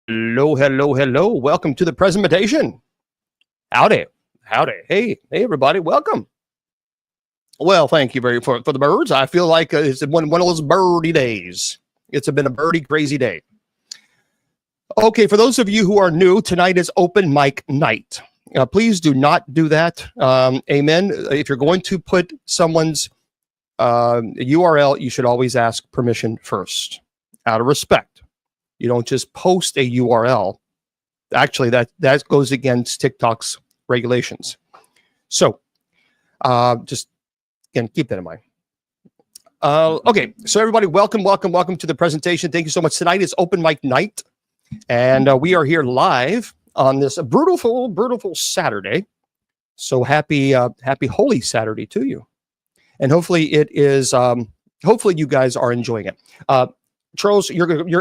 Hello, hello, hello. Welcome to the presentation. Howdy, howdy. Hey, everybody. Welcome. Well, thank you very for the birds. I feel like it's one of those birdie days. It's been a birdie crazy day. Okay, for those of you who are new, tonight is open mic night. Please do not do that. Amen. If you're going to put someone's URL, you should always ask permission first, out of respect. You don't just post a URL. Actually, that goes against TikTok's regulations. So just, again, keep that in mind. Okay, so everybody, welcome to the presentation. Thank you so much. Tonight is open mic night, and we are here live on this beautiful Saturday. So happy Holy Saturday to you. And hopefully it is, hopefully you guys are enjoying it. Charles,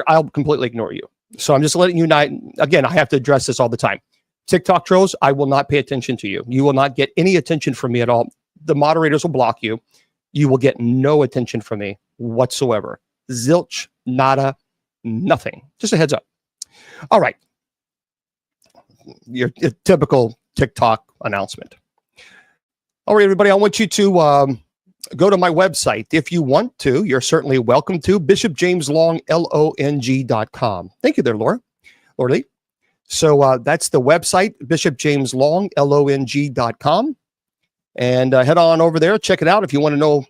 I'll completely ignore you. So I'm just letting you know. Again, I have to address this all the time. TikTok trolls, I will not pay attention to you. You will not get any attention from me at all. The moderators will block you. You will get no attention from me whatsoever. Zilch, nada, nothing. Just a heads up. All right. Your typical TikTok announcement. All right, everybody, I want you to go to my website. If you want to, you're certainly welcome to bishopjameslong.long.com. Thank you there, Laura. Lee. So that's the website, bishopjameslong.long.com. And head on over there, check it out if you want to know,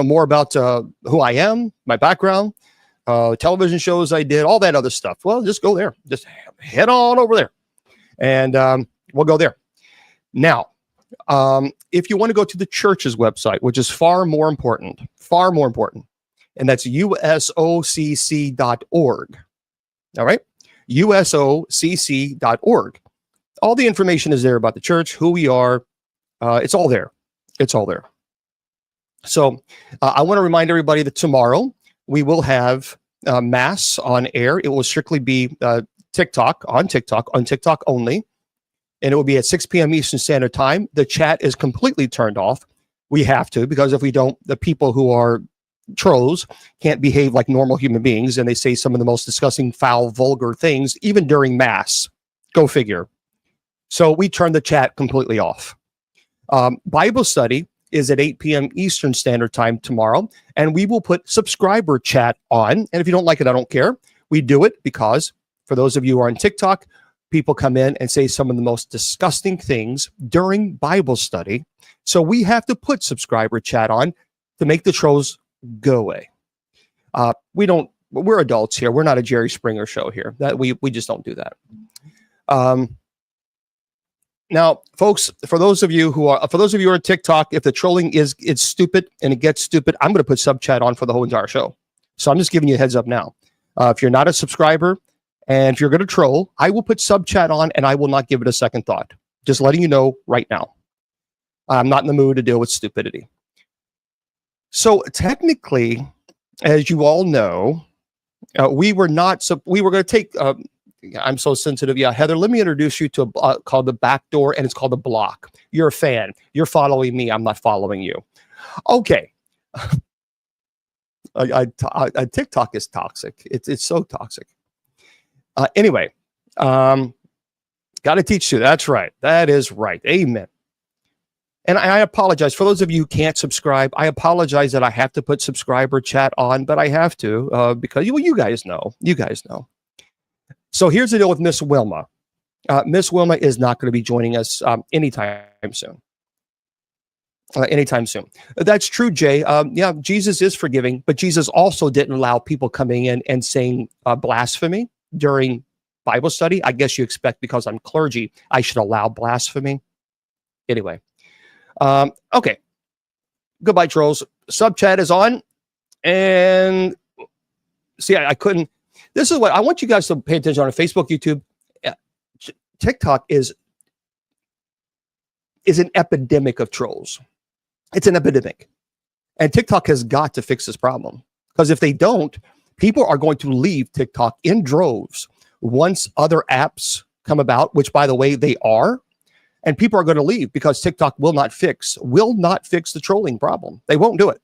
more about who I am, my background, television shows I did, all that other stuff. Well, just go there. Just head on over there, and we'll go there. Now, if you want to go to the church's website, which is far more important, and that's usocc.org. All right, usocc.org. All the information is there about the church, who we are. It's all there. So I want to remind everybody that tomorrow we will have Mass on air. It will strictly be TikTok only. And it will be at 6 p.m. Eastern Standard Time. The chat is completely turned off. We have to, because if we don't, the people who are trolls can't behave like normal human beings, and they say some of the most disgusting, foul, vulgar things, even during Mass. Go figure. So we turn the chat completely off. Bible study is at 8 p.m. Eastern Standard Time tomorrow, and we will put subscriber chat on. And if you don't like it, I don't care. We do it because, for those of you who are on TikTok, people come in and say some of the most disgusting things during Bible study. So we have to put subscriber chat on to make the trolls go away. We're adults here. We're not a Jerry Springer show here. That we just don't do that. Now, folks, for those of you who are on TikTok, if the trolling it's stupid and it gets stupid, I'm going to put sub chat on for the whole entire show. So I'm just giving you a heads up now. If you're not a subscriber, and if you're going to troll, I will put sub chat on, and I will not give it a second thought. Just letting you know right now. I'm not in the mood to deal with stupidity. So technically, as you all know, we were going to take, I'm so sensitive. Yeah, Heather, let me introduce you to called the Backdoor, and it's called the Block. You're a fan. You're following me. I'm not following you. Okay. TikTok is toxic. It's so toxic. Anyway, got to teach you. That's right. That is right. Amen. And I apologize for those of you who can't subscribe. I apologize that I have to put subscriber chat on, but I have to because you guys know. So here's the deal with Miss Wilma. Miss Wilma is not going to be joining us anytime soon. That's true, Jay. Yeah, Jesus is forgiving, but Jesus also didn't allow people coming in and saying blasphemy during Bible study. I guess you expect because I'm clergy, I should allow blasphemy. Anyway, okay. Goodbye, trolls. Sub chat is on, and see, I couldn't. This is what I want you guys to pay attention on Facebook, YouTube. TikTok is an epidemic of trolls. It's an epidemic, and TikTok has got to fix this problem, because if they don't, people are going to leave TikTok in droves once other apps come about, which, by the way, they are. And people are going to leave because TikTok will not fix the trolling problem. They won't do it.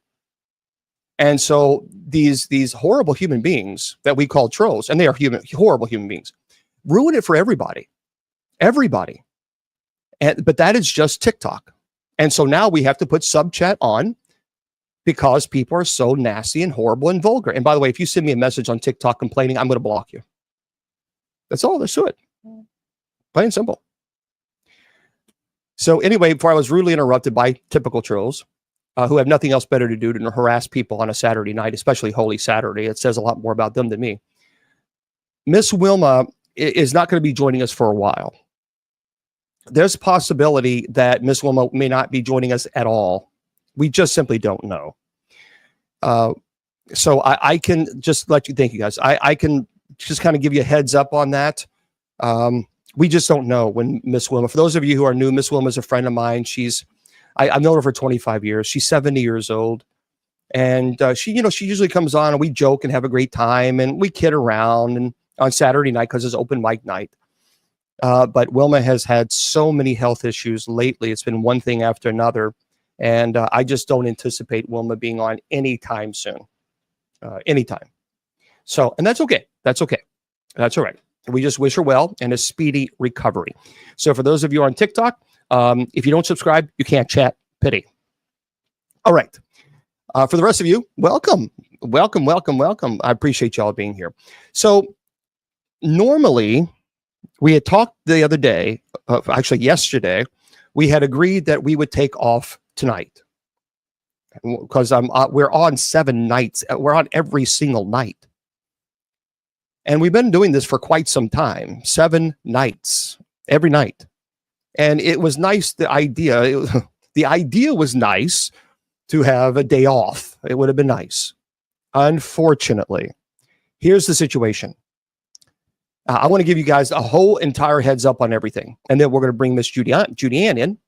And so these horrible human beings that we call trolls, and they are horrible human beings, ruin it for everybody. Everybody. But that is just TikTok. And so now we have to put sub chat on because people are so nasty and horrible and vulgar. And by the way, if you send me a message on TikTok complaining, I'm going to block you. That's all there's to it. Plain and simple. So anyway, before I was rudely interrupted by typical trolls who have nothing else better to do than harass people on a Saturday night, especially Holy Saturday. It says a lot more about them than me. Miss Wilma is not going to be joining us for a while. There's a possibility that Miss Wilma may not be joining us at all. We just simply don't know. So I can just let you, thank you guys. I can just kind of give you a heads up on that. We just don't know when Miss Wilma, for those of you who are new, Miss Wilma is a friend of mine. I've known her for 25 years. She's 70 years old. And she usually comes on and we joke and have a great time and we kid around and on Saturday night because it's open mic night. But Wilma has had so many health issues lately. It's been one thing after another. And I just don't anticipate Wilma being on anytime soon. Anytime. So, and that's okay. That's okay. That's all right. We just wish her well and a speedy recovery. So for those of you on TikTok, if you don't subscribe, you can't chat. Pity. All right. For the rest of you, welcome. Welcome, welcome, welcome. I appreciate y'all being here. So normally, we had talked the other day, actually yesterday, we had agreed that we would take off tonight because we're on 7 nights. We're on every single night. And we've been doing this for quite some time, 7 nights, every night. And it was nice, the idea was nice to have a day off. It would have been nice. Unfortunately, here's the situation. I want to give you guys a whole entire heads up on everything. And then we're going to bring Miss Judy Ann in.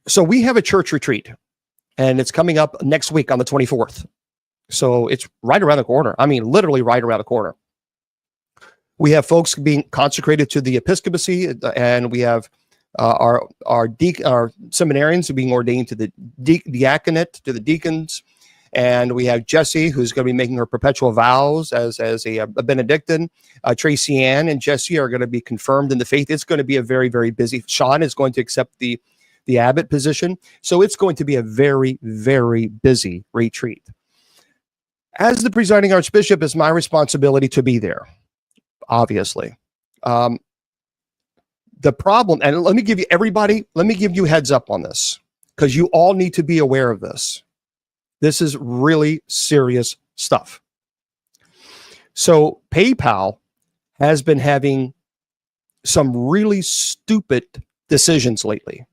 So we have a church retreat and it's coming up next week on the 24th. So it's right around the corner. I mean, literally right around the corner. We have folks being consecrated to the episcopacy and we have our seminarians being ordained to the diaconate, to the deacons. And we have Jesse, who's going to be making her perpetual vows as a Benedictine. Tracy Ann and Jesse are going to be confirmed in the faith. It's going to be a very, very busy. Sean is going to accept the abbot position. So it's going to be a very, very busy retreat. As the presiding archbishop, it's my responsibility to be there, obviously. The problem, and let me give you heads up on this, because you all need to be aware of this. This is really serious stuff. So PayPal has been having some really stupid decisions lately.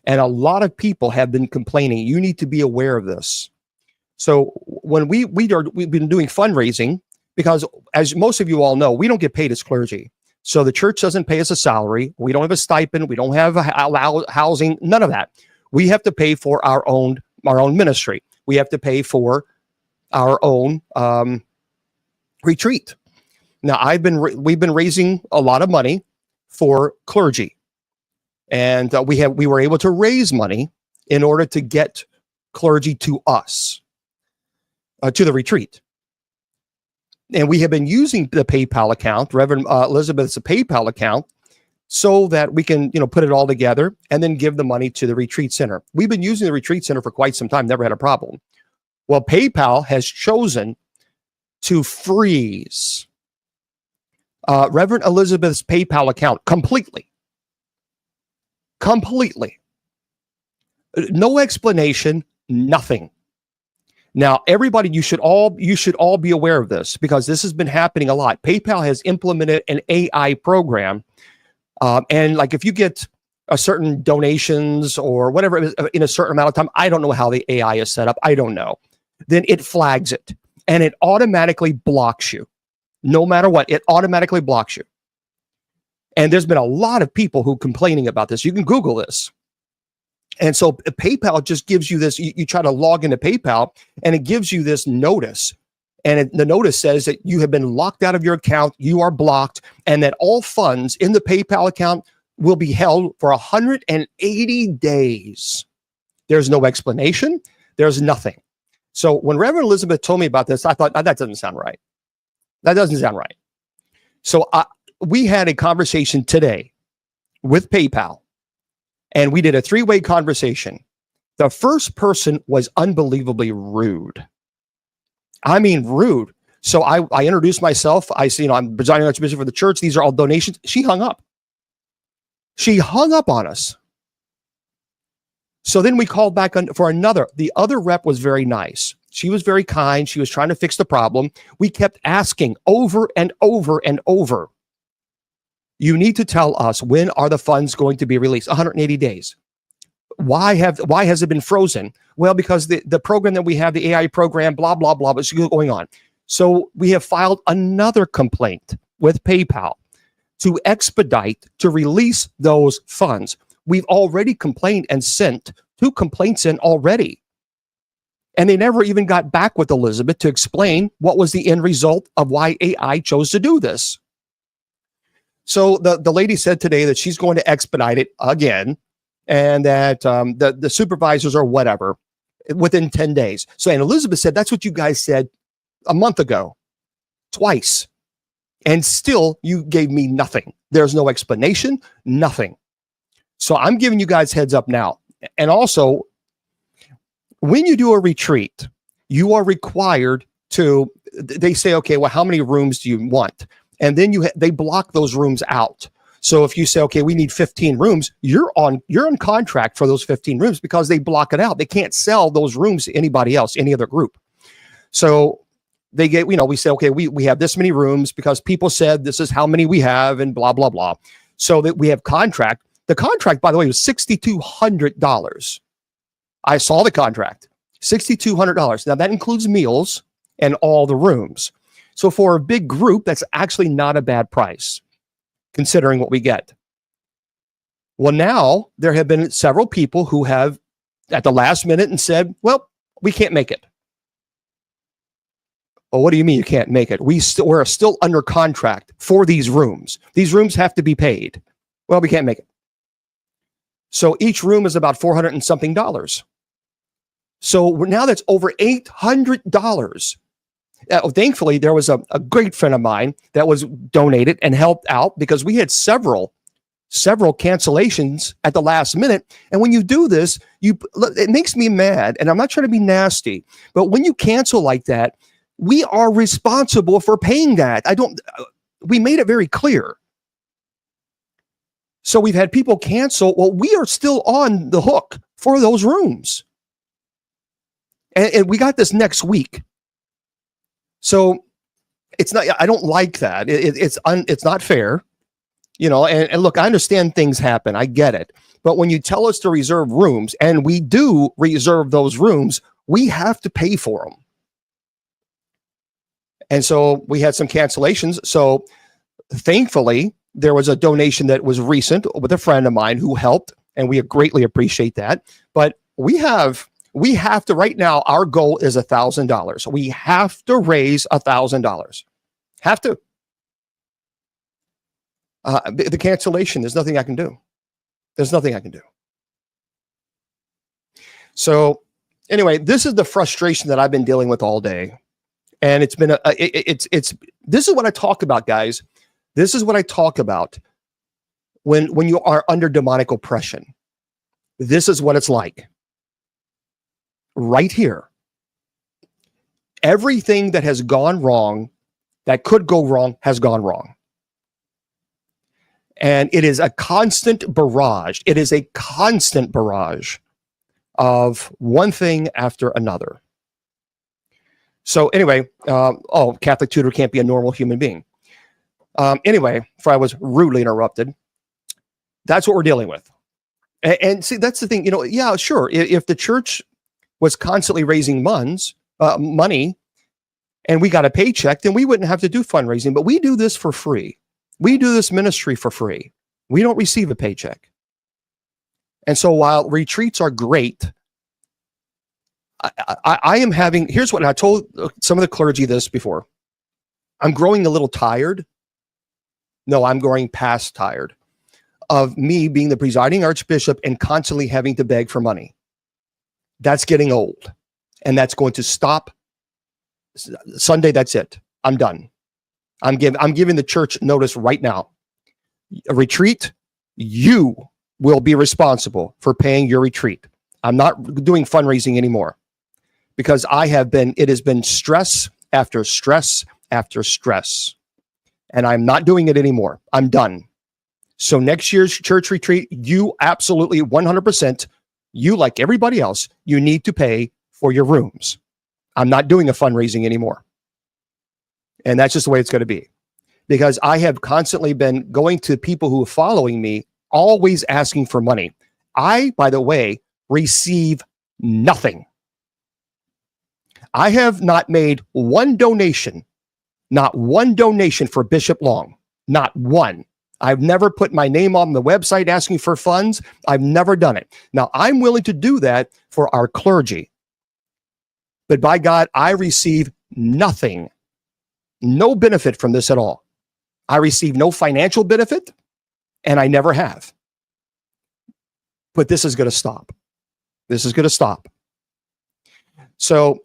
And a lot of people have been complaining. You need to be aware of this. So when we've been doing fundraising, because as most of you all know, we don't get paid as clergy. So the church doesn't pay us a salary. We don't have a stipend. We don't have housing, none of that. We have to pay for our own ministry. We have to pay for our own retreat. Now, we've been raising a lot of money for clergy, and we were able to raise money in order to get clergy to us, to the retreat. And we have been using the PayPal account, Reverend Elizabeth's PayPal account, so that we can, put it all together and then give the money to the retreat center. We've been using the retreat center for quite some time, never had a problem. Well, PayPal has chosen to freeze Reverend Elizabeth's PayPal account completely. No explanation, nothing. Now, everybody, you should all be aware of this because this has been happening a lot. PayPal has implemented an AI program. And like if you get a certain donations or whatever in a certain amount of time, I don't know how the AI is set up. I don't know. Then it flags it and it automatically blocks you. No matter what, it automatically blocks you. And there's been a lot of people who are complaining about this. You can Google this. And so PayPal just gives you this. You try to log into PayPal and it gives you this notice. And the notice says that you have been locked out of your account, you are blocked, and that all funds in the PayPal account will be held for 180 days. There's no explanation. There's nothing. So when Reverend Elizabeth told me about this, I thought, that doesn't sound right. That doesn't sound right. So we had a conversation today with PayPal, and we did a 3-way conversation. The first person was unbelievably rude. I mean, rude. So I introduced myself. I said, I'm presiding archbishop for the church. These are all donations. She hung up. She hung up on us. So then we called back for another. The other rep was very nice. She was very kind. She was trying to fix the problem. We kept asking over and over and over. You need to tell us, when are the funds going to be released? 180 days. Why has it been frozen? Well, because the program that we have, the AI program, blah, blah, blah, but it's going on. So we have filed another complaint with PayPal to expedite, to release those funds. We've already complained and sent 2 complaints in already. And they never even got back with Elizabeth to explain what was the end result of why AI chose to do this. So the lady said today that she's going to expedite it again, and that the supervisors or whatever within 10 days. So, and Elizabeth said, that's what you guys said a month ago, twice. And still you gave me nothing. There's no explanation, nothing. So I'm giving you guys heads up now. And also, when you do a retreat, you are required to, they say, okay, well, how many rooms do you want? And then they block those rooms out. So if you say, okay, we need 15 rooms, you're on contract for those 15 rooms because they block it out. They can't sell those rooms to anybody else, any other group. So they get, we say, okay, we have this many rooms because people said this is how many we have and blah, blah, blah. So that we have contract. The contract, by the way, was $6,200. I saw the contract, $6,200. Now that includes meals and all the rooms. So for a big group, that's actually not a bad price, considering what we get. Well, now there have been several people who have at the last minute and said, well, we can't make it. Well, what do you mean you can't make it? We're still under contract for these rooms. These rooms have to be paid. Well, we can't make it. So each room is about $400 and something. So now that's over $800. Thankfully, there was a great friend of mine that was donated and helped out because we had several cancellations at the last minute. And when you do this, it makes me mad. And I'm not trying to be nasty, but when you cancel like that, we are responsible for paying that. We made it very clear. So we've had people cancel. Well, we are still on the hook for those rooms. And we got this next week. So it's not, I don't like that. It's not fair, and look, I understand things happen. I get it. But when you tell us to reserve rooms, and we do reserve those rooms, we have to pay for them. And so we had some cancellations. So thankfully, there was a donation that was recent with a friend of mine who helped, and we greatly appreciate that. But we have to, right now, our goal is $1,000. We have to raise $1,000. Have to. The cancellation, there's nothing I can do. There's nothing I can do. So anyway, this is the frustration that I've been dealing with all day. And it's been this is what I talk about, guys. This is what I talk about when you are under demonic oppression. This is what it's like. Right here. Everything that has gone wrong, that could go wrong, has gone wrong. And it is a constant barrage. It is a constant barrage of one thing after another. So anyway, Catholic tutor can't be a normal human being. Anyway, before I was rudely interrupted, that's what we're dealing with. And see, that's the thing, yeah, sure. If the church was constantly raising money, and we got a paycheck, then we wouldn't have to do fundraising. But we do this for free. We do this ministry for free. We don't receive a paycheck. And so while retreats are great, I am having, here's what I told some of the clergy this before. I'm growing a little tired. No, I'm growing past tired of me being the presiding archbishop and constantly having to beg for money. That's getting old, and that's going to stop Sunday. That's it. I'm done. I'm giving the church notice right now. A retreat, you will be responsible for paying your retreat. I'm not doing fundraising anymore because it has been stress after stress after stress, and I'm not doing it anymore. I'm done. So next year's church retreat, you absolutely 100%, you like everybody else, you need to pay for your rooms. I'm not doing a fundraising anymore. And that's just the way it's going to be. Because I have constantly been going to people who are following me, always asking for money. I, by the way, receive nothing. I have not made one donation, not one donation for Bishop Long, not one. I've never put my name on the website asking for funds. I've never done it. Now, I'm willing to do that for our clergy. But by God, I receive nothing, no benefit from this at all. I receive no financial benefit, and I never have. But this is going to stop. This is going to stop. So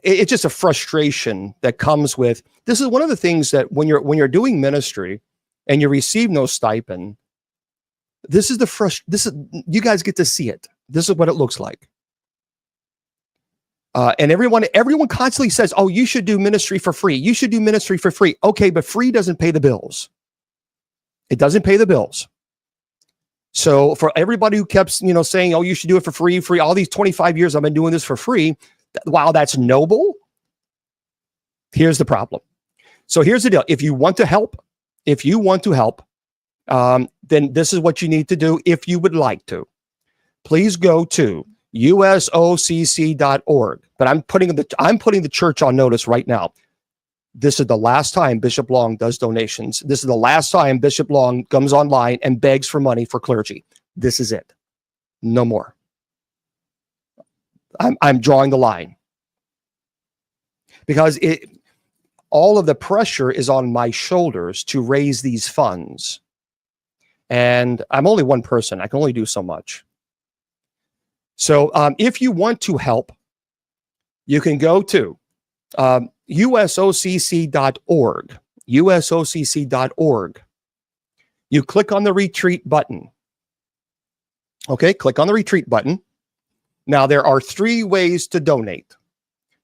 it's just a frustration that comes with, this is one of the things that when you're doing ministry and you receive no stipend, you guys get to see it. This is what it looks like. And everyone constantly says, oh, you should do ministry for free. You should do ministry for free. Okay, but free doesn't pay the bills. It doesn't pay the bills. So for everybody who kept, saying, oh, you should do it for free, all these 25 years I've been doing this for free, while that's noble, here's the problem. So here's the deal. If you want to help, then this is what you need to do if you would like to. Please go to usocc.org. But I'm putting the church on notice right now. This is the last time Bishop Long does donations. This is the last time Bishop Long comes online and begs for money for clergy. This is it. No more. I'm drawing the line. Because all of the pressure is on my shoulders to raise these funds. And I'm only one person. I can only do so much. So if you want to help, you can go to usocc.org. usocc.org. You click on the retreat button. Okay, click on the retreat button. Now, there are 3 ways to donate.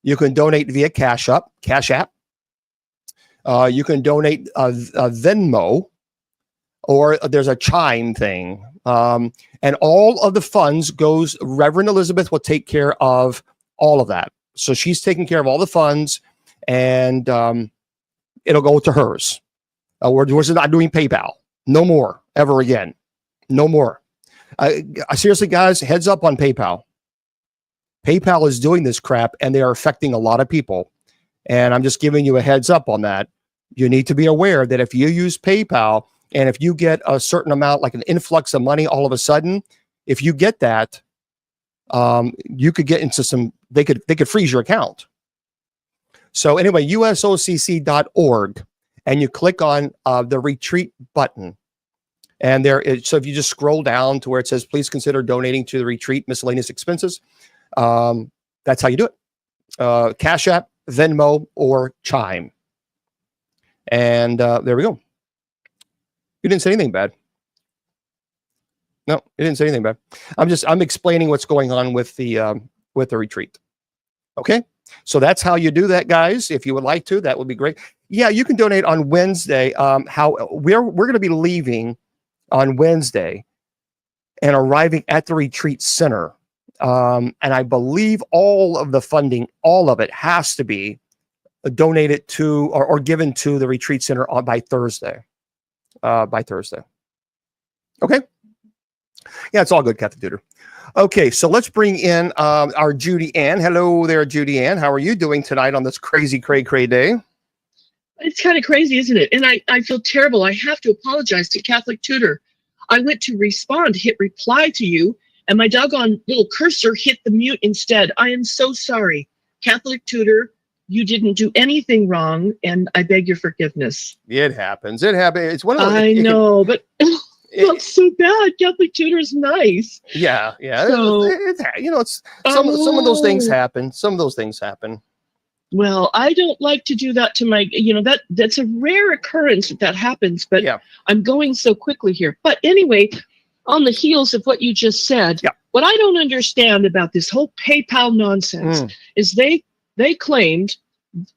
You can donate via Cash App. You can donate a Venmo, or there's a Chime thing. And all of the funds goes, Reverend Elizabeth will take care of all of that. So she's taking care of all the funds, and it'll go to hers. We're not doing PayPal. No more, ever again. No more. Seriously, guys, heads up on PayPal. PayPal is doing this crap, and they are affecting a lot of people. And I'm just giving you a heads up on that. You need to be aware that if you use PayPal, and if you get a certain amount, like an influx of money all of a sudden, if you get that, you could get into they could freeze your account. So anyway, usocc.org, and you click on the retreat button. And so if you just scroll down to where it says, please consider donating to the retreat miscellaneous expenses, that's how you do it. Cash App, Venmo, or Chime. And there we go. You didn't say anything bad. No, you didn't say anything bad. I'm explaining what's going on with the retreat. Okay, so that's how you do that, guys. If you would like to, that would be great. Yeah, you can donate on Wednesday. We're going to be leaving on Wednesday and arriving at the retreat center. And I believe all of the funding, all of it, has to be donated to or given to the retreat center by Thursday. Okay. Yeah, it's all good, Catholic Tutor. Okay, so let's bring in our Judy Ann. Hello there, Judy Ann. How are you doing tonight on this crazy cray day? It's kind of crazy, isn't it? And I feel terrible. I have to apologize to Catholic Tutor. I went to respond, hit reply to you, and my doggone little cursor hit the mute instead. I am so sorry. Catholic Tutor, you didn't do anything wrong, and I beg your forgiveness. It happens. It happens. It's one of those. I know, but felt so bad. Catholic tutor is nice. Yeah. So, It's some of those things oh, happen. Some of those things happen. well, I don't like to do that to my, that's a rare occurrence that happens, but Yeah. I'm going so quickly here. But anyway, on the heels of what you just said, Yeah. what I don't understand about this whole PayPal nonsense is they claimed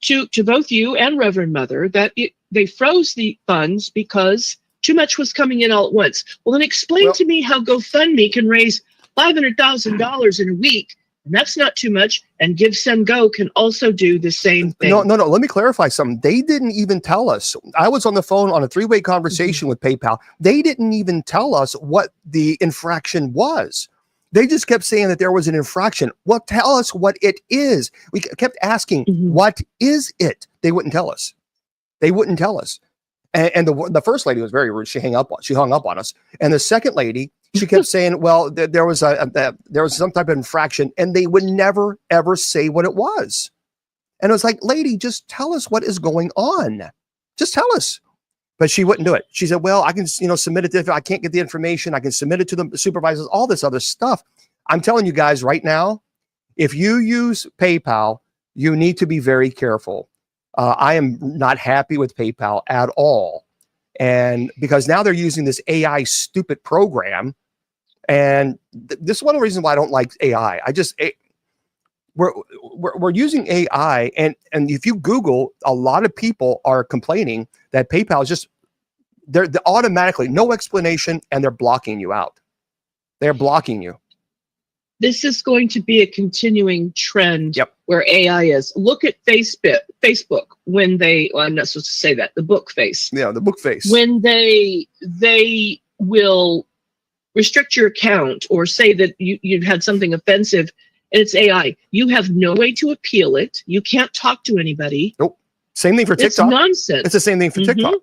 to both you and Reverend Mother that they froze the funds because too much was coming in all at once. Well, then explain to me how GoFundMe can raise $500,000 in a week, and that's not too much. And Give Send Go can also do the same thing. No. Let me clarify something. They didn't even tell us. I was on the phone on a 3-way conversation with PayPal. They didn't even tell us what the infraction was. They just kept saying that there was an infraction. Well, tell us what it is. We kept asking, what is it? They wouldn't tell us. They wouldn't tell us. And the first lady was very rude. She hung up on us. And the second lady, she kept saying, well, there was some type of infraction, and they would never, ever say what it was. And it was like, lady, just tell us what is going on. Just tell us. But she wouldn't do it. She said, well, I can, submit it. If I can't get the information, I can submit it to the supervisors, all this other stuff. I'm telling you guys right now, if you use PayPal, you need to be very careful. I am not happy with PayPal at all. And because now they're using this AI stupid program. And this is one of the reasons why I don't like AI. We're using AI, and if you Google, a lot of people are complaining that PayPal is just they're automatically no explanation, and they're blocking you out. They're blocking you. This is going to be a continuing trend. Yep. Where AI is. Look at Facebook when I'm not supposed to say that, the book face. Yeah, the book face. When they will restrict your account or say that you've had something offensive, and it's AI. You have no way to appeal it. You can't talk to anybody. Nope. Same thing for TikTok. It's nonsense. It's the same thing for TikTok.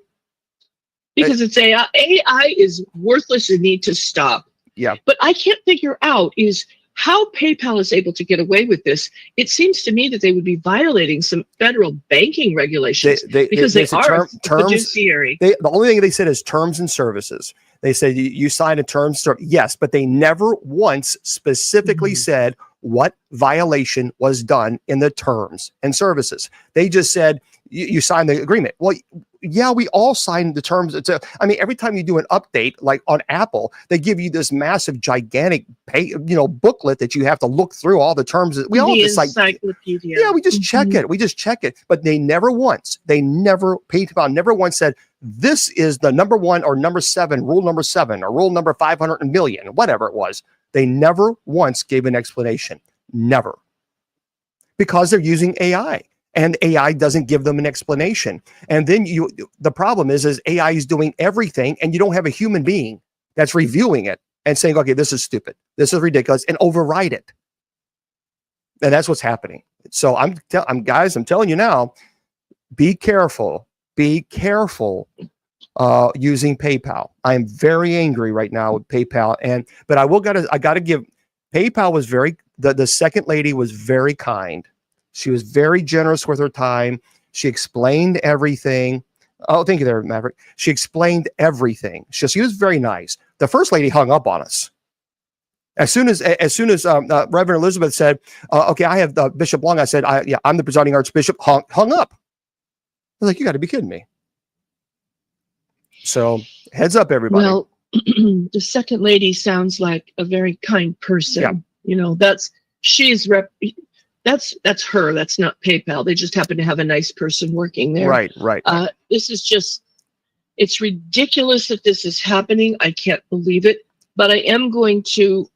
Because it's AI. AI is worthless and need to stop. Yeah. But I can't figure out is how PayPal is able to get away with this. It seems to me that they would be violating some federal banking regulations because they are a fiduciary. The only thing they said is terms and services. They said you sign a terms. Yes, but they never once specifically said what violation was done in the terms and services. They just said you signed the agreement. Well, yeah, we all signed the terms. Every time you do an update, like on Apple, they give you this massive, gigantic booklet that you have to look through all the terms. We all just encyclopedia. Yeah, we just check it. We just check it. But PayPal never once said, this is the number 1 or number 7, rule number 7, or rule number 500 million, whatever it was. They never once gave an explanation. Never. Because they're using AI. And AI doesn't give them an explanation. And then the problem is AI is doing everything, and you don't have a human being that's reviewing it and saying, okay, this is stupid, this is ridiculous, and override it. And that's what's happening. So I'm telling you now, be careful using PayPal. I'm very angry right now with PayPal. But I gotta give, PayPal was the second lady was very kind. She was very generous with her time. She explained everything. Oh, thank you there, Maverick. She explained everything. She was very nice. The first lady hung up on us. As soon as Reverend Elizabeth said, okay, I have Bishop Long. I said, I'm the presiding archbishop. Hung up. I was like, you got to be kidding me. So heads up, everybody. Well, the second lady sounds like a very kind person. Yeah. That's her. That's not PayPal. They just happen to have a nice person working there. Right. This is it's ridiculous that this is happening. I can't believe it. But I am going to,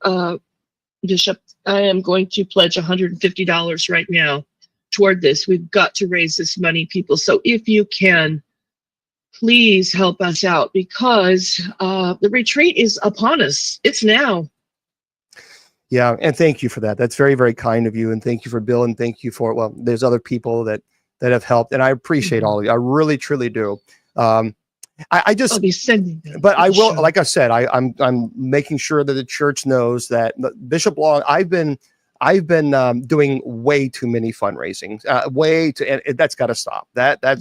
Bishop, pledge $150 right now toward this. We've got to raise this money, people. So if you can, please help us out, because the retreat is upon us. It's now. Yeah, and thank you for that. That's very, very kind of you, and thank you for Bill, and thank you for there's other people that have helped, and I appreciate all of you. I really, truly do. I'll be sending them. But I will, like I said, I'm making sure that the church knows that Bishop Long. I've been doing way too many fundraising, and that's got to stop. We're going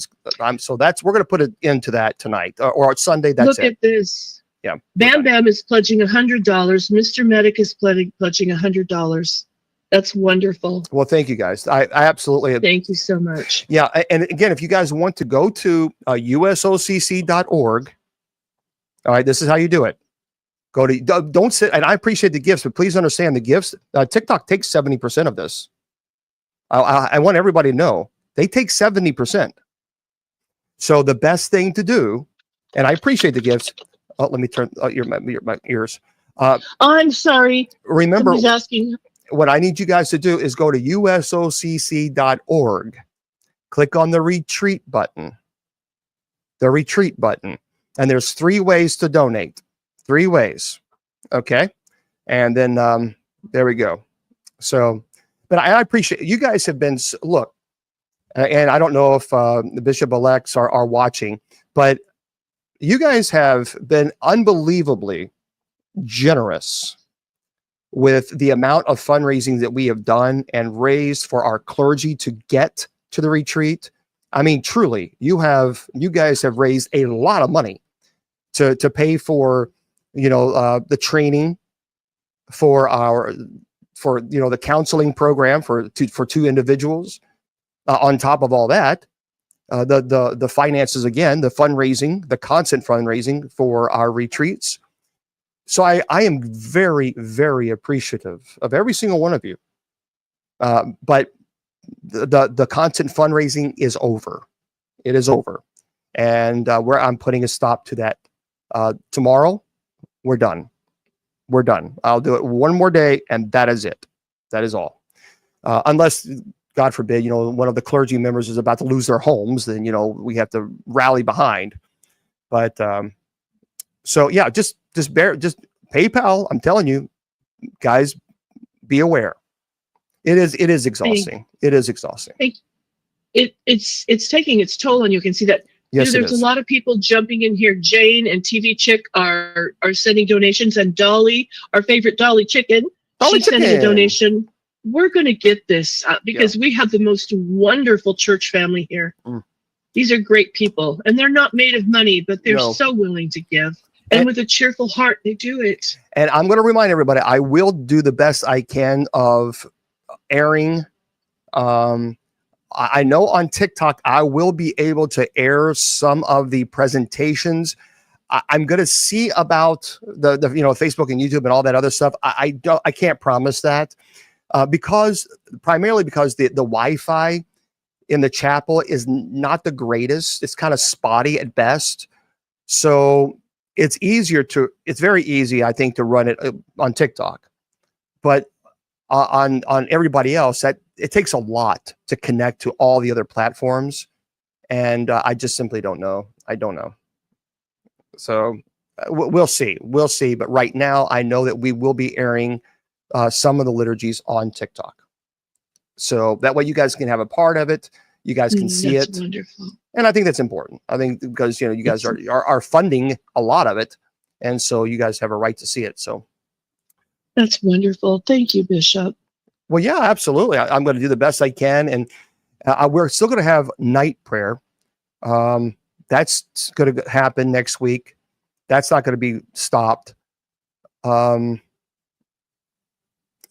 to put it into that tonight or Sunday. Look at this. Yeah. Bam Bam is pledging $100. Mr. Medic is pledging $100. That's wonderful. Well, thank you guys. I absolutely. Thank you so much. Yeah. And again, if you guys want to go to usocc.org, all right, this is how you do it. Go to, don't sit, and I appreciate the gifts, but please understand the gifts. TikTok takes 70% of this. I want everybody to know they take 70%. So the best thing to do, and I appreciate the gifts. Oh, let me turn my ears. I'm sorry. Remember, Somebody's asking. what I need you guys to do is go to usocc.org, click on the retreat button, and there's 3 ways to donate. 3 ways. Okay. And then there we go. So, but I appreciate you guys have been, look, and I don't know if the bishop-elects are watching, but you guys have been unbelievably generous with the amount of fundraising that we have done and raised for our clergy to get to the retreat. I mean, truly, you guys have raised a lot of money to pay for, the training for the counseling program for 2 individuals. On top of all that, the finances, again, the fundraising, the constant fundraising for our retreats. So I am very, very appreciative of every single one of you. But the constant fundraising is over. It is over. And where I'm putting a stop to that tomorrow, we're done. We're done. I'll do it one more day, and that is it. That is all. Unless, God forbid, one of the clergy members is about to lose their homes, then, we have to rally behind. But so yeah, just PayPal. I'm telling you, guys, be aware. It is exhausting. It is exhausting. It's taking its toll on you. You can see that. Yes, there's a lot of people jumping in here. Jane and TV Chick are sending donations, and Dolly, our favorite Dolly Chicken, she's sending a donation. We're going to get this because we have the most wonderful church family here. These are great people, and they're not made of money, but they're so willing to give. And with a cheerful heart, they do it. And I'm going to remind everybody, I will do the best I can of airing. I know on TikTok, I will be able to air some of the presentations. I'm going to see about the Facebook and YouTube and all that other stuff. I can't promise that primarily because the Wi-Fi in the chapel is not the greatest. It's kind of spotty at best. So it's very easy, I think, to run it on TikTok, but on everybody else, that it takes a lot to connect to all the other platforms. And I just simply don't know. I don't know. So we'll see. But right now, I know that we will be airing some of the liturgies on TikTok. So that way you guys can have a part of it. You guys can see it. Wonderful. And I think that's important. I think because, you guys are funding a lot of it. And so you guys have a right to see it. So that's wonderful. Thank you, Bishop. Well, yeah, absolutely. I'm going to do the best I can. And we're still going to have night prayer. That's going to happen next week. That's not going to be stopped.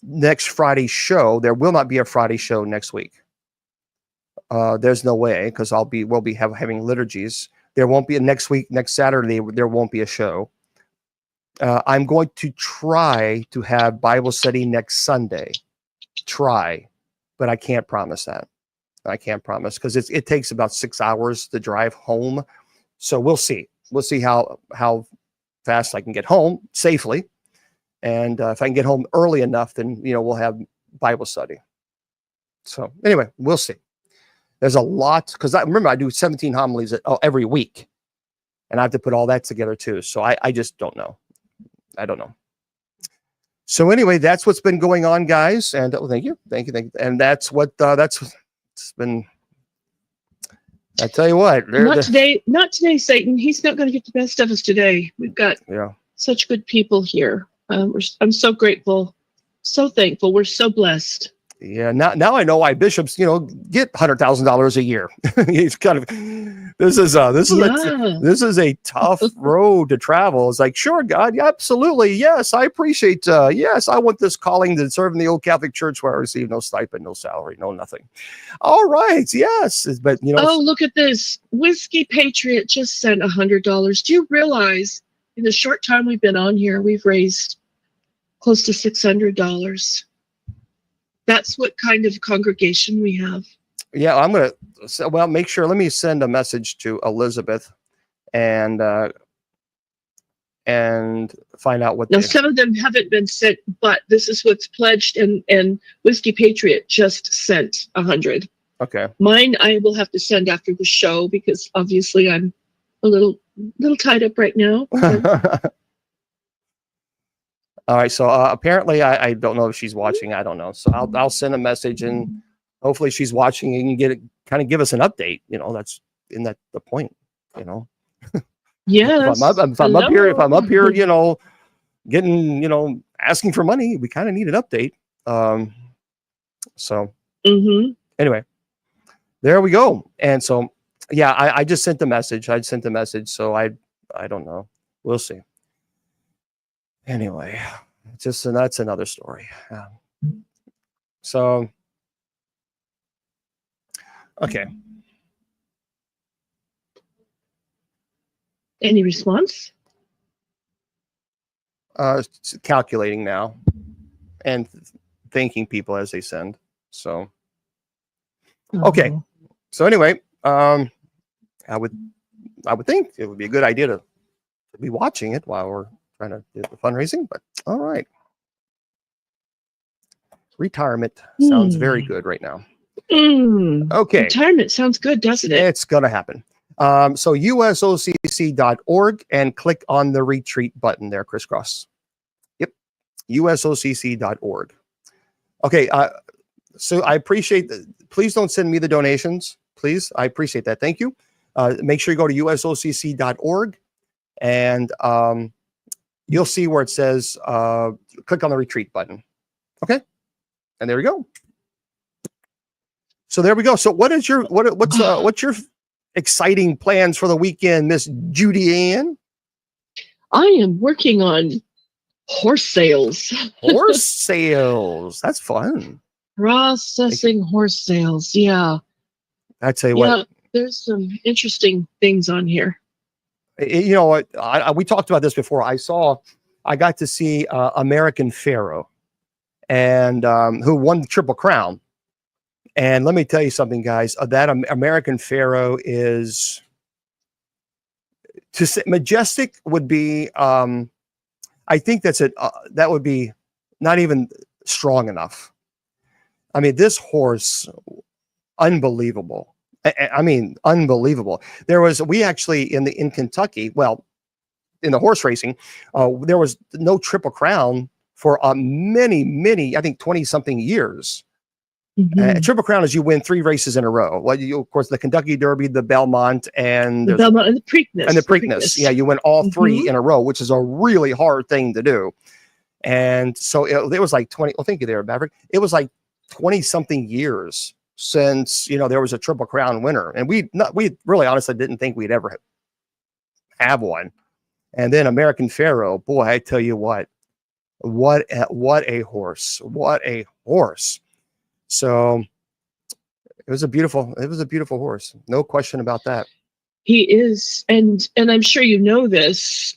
Next Friday's show, there will not be a Friday show next week. There's no way, because we'll be having liturgies. There won't be a next Saturday, there won't be a show. I'm going to try to have Bible study next Sunday. But I can't promise that. I can't promise because it takes about 6 hours to drive home. So we'll see. We'll see how fast I can get home safely. And if I can get home early enough, then, we'll have Bible study. So anyway, we'll see. There's a lot, because remember, I do 17 homilies every week. And I have to put all that together too. So I just don't know. I don't know. So anyway, that's what's been going on, guys. And thank you. And that's it's been. I tell you what. Not today, Satan. He's not going to get the best of us today. We've got such good people here. I'm so grateful, so thankful. We're so blessed. Yeah, now I know why bishops, get $100,000 a year. It's kind of this is Yeah. this is a tough road to travel. It's like, sure, God, yeah, absolutely, yes, I appreciate. Yes, I want this calling to serve in the old Catholic Church where I receive no stipend, no salary, no nothing. All right, yes, but Oh, look at this. Whiskey Patriot just sent $100. Do you realize in the short time we've been on here, we've raised close to $600? That's what kind of congregation we have. yeah, I'm gonna. Well, make sure. Let me send a message to Elizabeth and find out what. Now, some of them haven't been sent, but this is what's pledged, and Whiskey Patriot just sent 100. Okay. Mine, I will have to send after the show because obviously I'm a little tied up right now. All right. So apparently, I don't know if she's watching. I don't know. So I'll send a message and hopefully she's watching and can kind of give us an update. That's the point. Yes. If I'm up here, getting, asking for money, we kind of need an update. So anyway, there we go. And so, yeah, I just sent the message. So I don't know. We'll see. Anyway, that's another story. So, okay. Any response? Calculating now and thanking people as they send. So, okay. So anyway, I would think it would be a good idea to be watching it while we're trying to do the fundraising, but all right. Retirement sounds very good right now. Okay. Retirement sounds good, doesn't it? It's going to happen. So usocc.org and click on the retreat button there, crisscross. Yep. usocc.org. Okay. So I appreciate please don't send me the donations. Please. I appreciate that. Thank you. Make sure you go to usocc.org and you'll see where it says click on the retreat button. Okay. And there we go. So there we go. So what's your exciting plans for the weekend, Miss Judy Ann? I am working on horse sales. Horse sales. That's fun. Processing horse sales. Yeah. I'd say what. There's some interesting things on here. You know what? We talked about this before. I got to see American Pharoah, and who won the Triple Crown. And let me tell you something, guys. That American Pharoah is to say majestic would be. I think that would be not even strong enough. I mean, this horse, unbelievable. I mean, unbelievable. We actually in Kentucky, well, in the horse racing, there was no Triple Crown for many, I think 20 something years. Triple Crown is you win 3 races in a row. Well, of course, the Kentucky Derby, the Belmont, and the Belmont and the Preakness. And the Preakness. Yeah, you win all 3 in a row, which is a really hard thing to do. And so it was like 20. Well, thank you there, Maverick. It was like 20 something years since there was a Triple Crown winner, and we really honestly didn't think we'd ever have one. And then American Pharoah, boy, I tell you what a horse! What a horse! So it was a beautiful horse, no question about that. He is, and I'm sure you know this.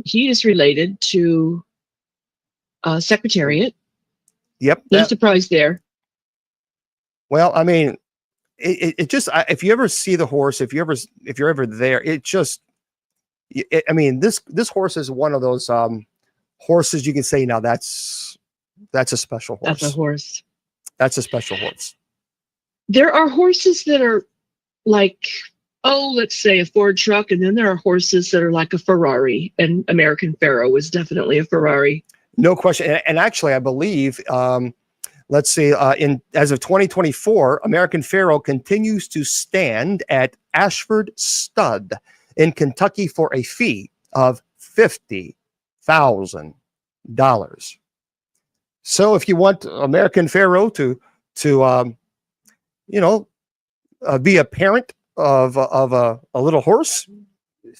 He is related to Secretariat. Yep, no surprise there. Well, I mean, it just if you ever see the horse, if you're ever there, I mean, this horse is one of those horses you can say, now that's a special horse. That's a horse. That's a special horse. There are horses that are like, let's say a Ford truck, and then there are horses that are like a Ferrari, and American Pharoah was definitely a Ferrari. No question. And actually, I believe, let's see, as of 2024, American Pharoah continues to stand at Ashford Stud in Kentucky for a fee of $50,000. So if you want American Pharoah to to, be a parent of a little horse,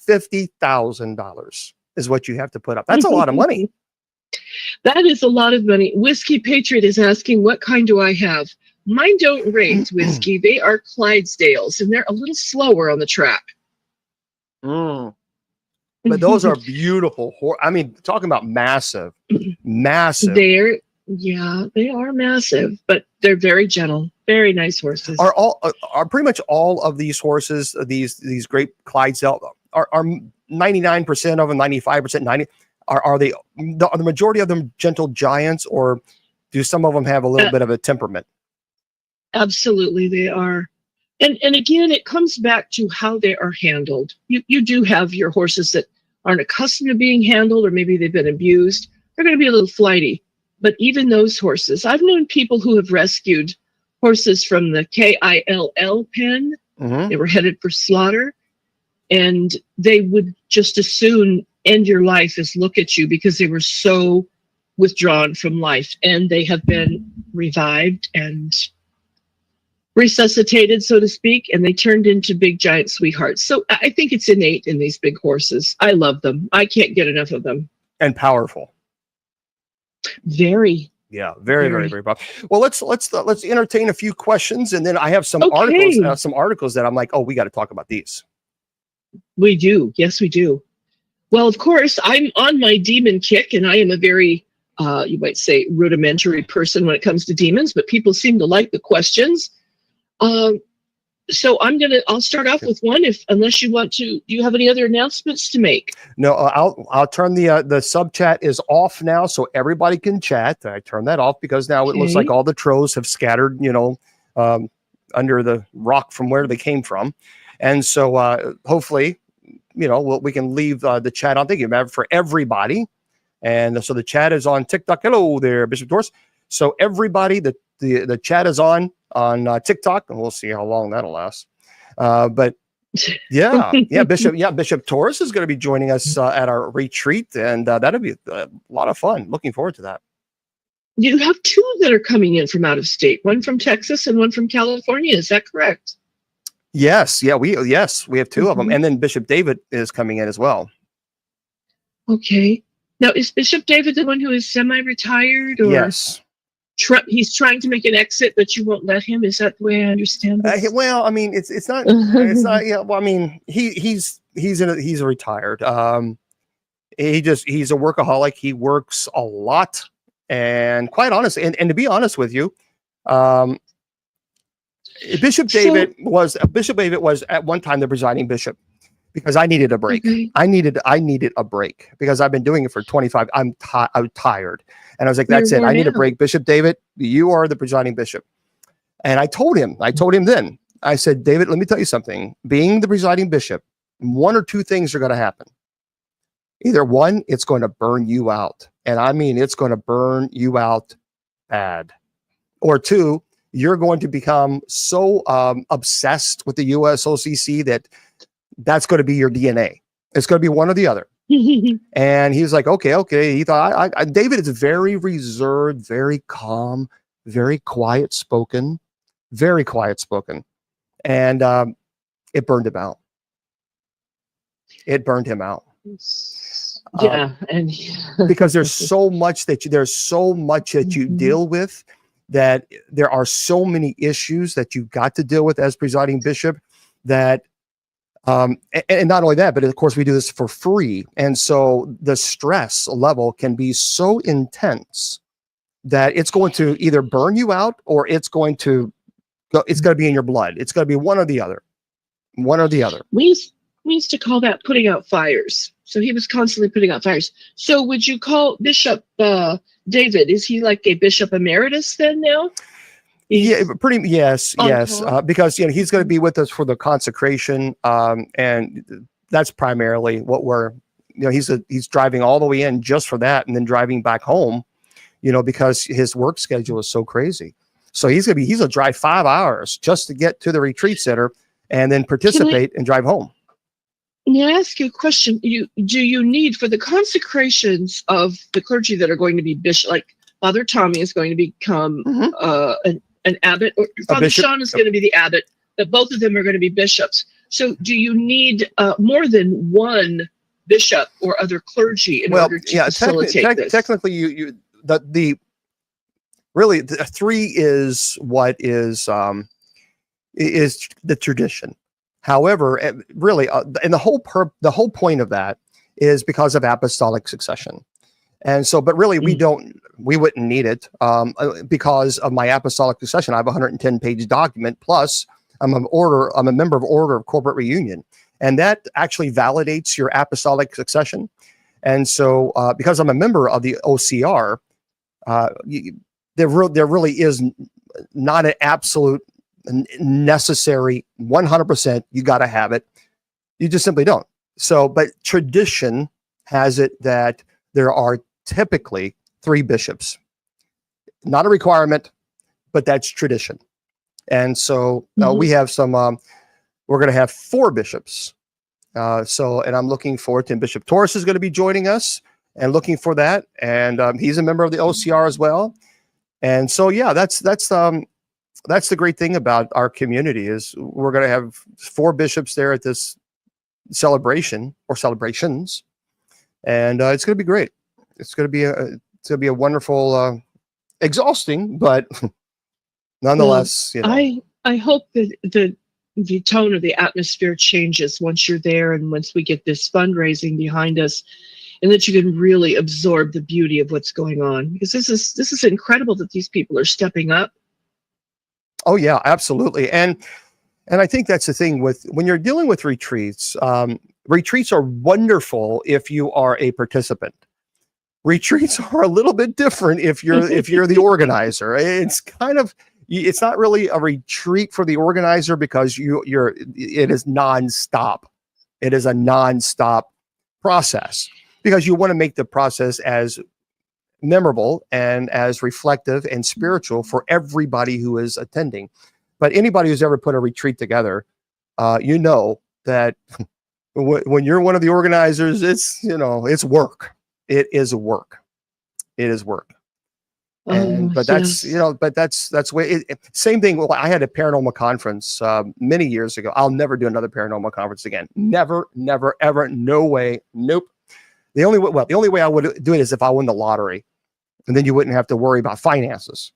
$50,000 is what you have to put up. That's a lot of money. That is a lot of money. Whiskey Patriot is asking, what kind do I have? Mine don't race, Whiskey. They are Clydesdales, and they're a little slower on the track. But those are beautiful. I mean, talking about massive. They are massive, but they're very gentle, very nice horses. Are pretty much all of these horses, these great Clydesdale, are 99% of them, 95%, 90. Are the majority of them gentle giants, or do some of them have a little bit of a temperament? Absolutely, they are. And again, it comes back to how they are handled. You do have your horses that aren't accustomed to being handled, or maybe they've been abused. They're going to be a little flighty. But even those horses, I've known people who have rescued horses from the KILL pen. Mm-hmm. They were headed for slaughter, and they would just as soon end your life as look at you, because they were so withdrawn from life, and they have been revived and resuscitated, so to speak, and they turned into big giant sweethearts. So I think it's innate in these big horses. I love them. I can't get enough of them. And powerful. Very. Yeah, very powerful. Well, let's entertain a few questions, and then I have some articles that I'm like, oh, we got to talk about these. We do. Yes, we do. Well, of course, I'm on my demon kick, and I am a very, you might say, rudimentary person when it comes to demons, but people seem to like the questions. So I'll start off with one, unless you want to. Do you have any other announcements to make? No, I'll turn the sub chat is off now, so everybody can chat. I turn that off because now it looks like all the trolls have scattered, under the rock from where they came from, and so hopefully, we can leave the chat on. Thank you, man, for everybody, and so the chat is on TikTok. Hello there, Bishop Torres. So everybody, the chat is on TikTok, and we'll see how long that'll last. But Bishop Torres is going to be joining us at our retreat, and that'll be a lot of fun. Looking forward to that. You have two that are coming in from out of state, one from Texas and one from California. Is that correct? Yes. Yeah, we have two of them, and then Bishop David is coming in as well. Okay. Now, is Bishop David the one who is semi-retired? Or? Yes. He's trying to make an exit, but you won't let him. Is that the way I understand this? Well, I mean, it's not. It's not. Yeah. Well, I mean, he's retired. He's a workaholic. He works a lot, and quite honestly, and to be honest with you, Bishop David was at one time the presiding bishop, because I needed a break. Okay. I needed a break because I've been doing it for 25. I'm tired. And I was like, that's it. I need a break. Bishop David, you are the presiding bishop. And I told him then, I said, David, let me tell you something. Being the presiding bishop, one or two things are going to happen. Either one, it's going to burn you out. And I mean, it's going to burn you out bad. Or two, you're going to become so obsessed with the USOCC that's going to be your DNA. It's going to be one or the other. And he was like, okay. He thought, David is very reserved, very calm, very quiet spoken. And it burned him out. Yeah. And because there's so much that you deal with, that there are so many issues that you've got to deal with as presiding bishop, that and not only that, but of course we do this for free. And so the stress level can be so intense that it's going to either burn you out, or it's going to be in your blood. It's going to be one or the other. We used to call that putting out fires. So he was constantly putting out fires. So would you call Bishop David, is he like a bishop emeritus then now? Yes. Because he's going to be with us for the consecration, and that's primarily what we're. He's driving all the way in just for that, and then driving back home, because his work schedule is so crazy. So he's gonna drive 5 hours just to get to the retreat center, and then participate and drive home. May I ask you a question? Do you need, for the consecrations of the clergy that are going to be bishop, like Father Tommy is going to become an abbot, or A Father bishop. Sean is going to be the abbot, but both of them are going to be bishops. So do you need more than one bishop or other clergy in order to facilitate this? Technically, the really the three is what is the tradition. However, really, and the whole point of that is because of apostolic succession. And so, but really, we wouldn't need it because of my apostolic succession. I have a 110-page document. Plus, I'm a member of Order of Corporate Reunion, and that actually validates your apostolic succession. And so, because I'm a member of the OCR, there really is not an absolute necessary 100%. You got to have it. You just simply don't. So, but tradition has it that there are typically 3 bishops. Not a requirement, but that's tradition. And so we have some, we're going to have 4 bishops. And I'm looking forward to, and Bishop Torres is going to be joining us and looking for that. And he's a member of the OCR as well. And so, yeah, that's the great thing about our community is we're going to have 4 bishops there at this celebration or celebrations. And it's going to be great. It's going to be a wonderful, exhausting, but nonetheless, I hope that the tone of the atmosphere changes once you're there and once we get this fundraising behind us, and that you can really absorb the beauty of what's going on, because this is incredible that these people are stepping up. Oh yeah, absolutely. And I think that's the thing with when you're dealing with retreats. Retreats are wonderful if you are a participant. Retreats are a little bit different if you're the organizer. It's not really a retreat for the organizer because it is nonstop. It is a nonstop process because you want to make the process as memorable and as reflective and spiritual for everybody who is attending. But anybody who's ever put a retreat together, you know that when you're one of the organizers, it's work. It is work. It is work. That's way. Same thing. Well, I had a paranormal conference many years ago. I'll never do another paranormal conference again. Never, never, ever. No way. Nope. The only way I would do it is if I won the lottery, and then you wouldn't have to worry about finances.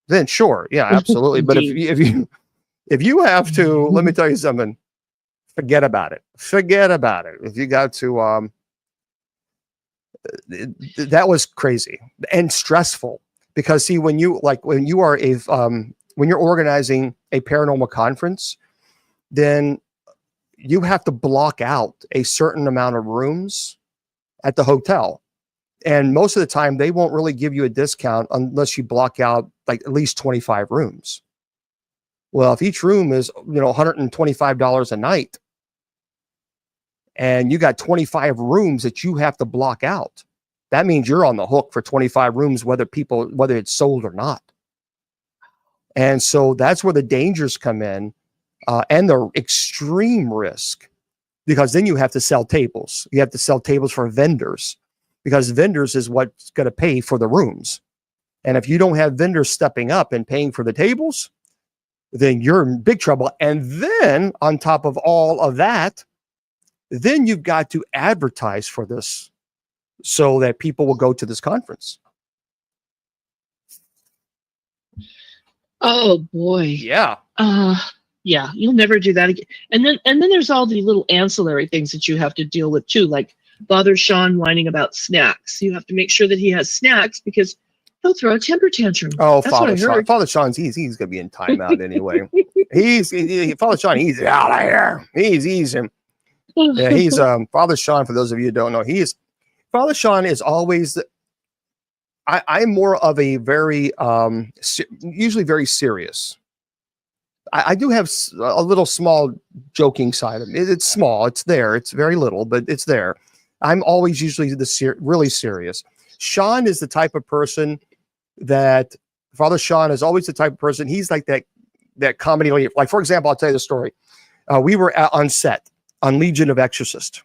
Then sure, yeah, absolutely. But if you have to, let me tell you something. Forget about it. Forget about it. If you got to, that was crazy and stressful because see, when you're organizing a paranormal conference, then you have to block out a certain amount of rooms at the hotel. And most of the time they won't really give you a discount unless you block out like at least 25 rooms. Well, if each room is, $125 a night, and you got 25 rooms that you have to block out, that means you're on the hook for 25 rooms, whether it's sold or not. And so that's where the dangers come in, and the extreme risk, because then you have to sell tables. You have to sell tables for vendors, because vendors is what's going to pay for the rooms. And if you don't have vendors stepping up and paying for the tables, then you're in big trouble. And then on top of all of that, then you've got to advertise for this so that people will go to this conference. Oh boy. Yeah. Yeah, you'll never do that again. And then there's all the little ancillary things that you have to deal with too, like Father Sean whining about snacks. You have to make sure that he has snacks because he'll throw a temper tantrum. Oh, that's what I heard. Father Sean's he's going to be in timeout anyway. Father Sean, he's out of here. He's him. Yeah, he's Father Sean. For those of you who don't know, Father Sean is always. I'm more of a very usually very serious. I do have a little small joking side of it. It's small. It's there. It's very little, but it's there. I'm always usually really serious. Sean is the type of person that Father Sean is always the type of person. He's like that comedy. Like, for example, I'll tell you the story. We were on set on Legion of Exorcist,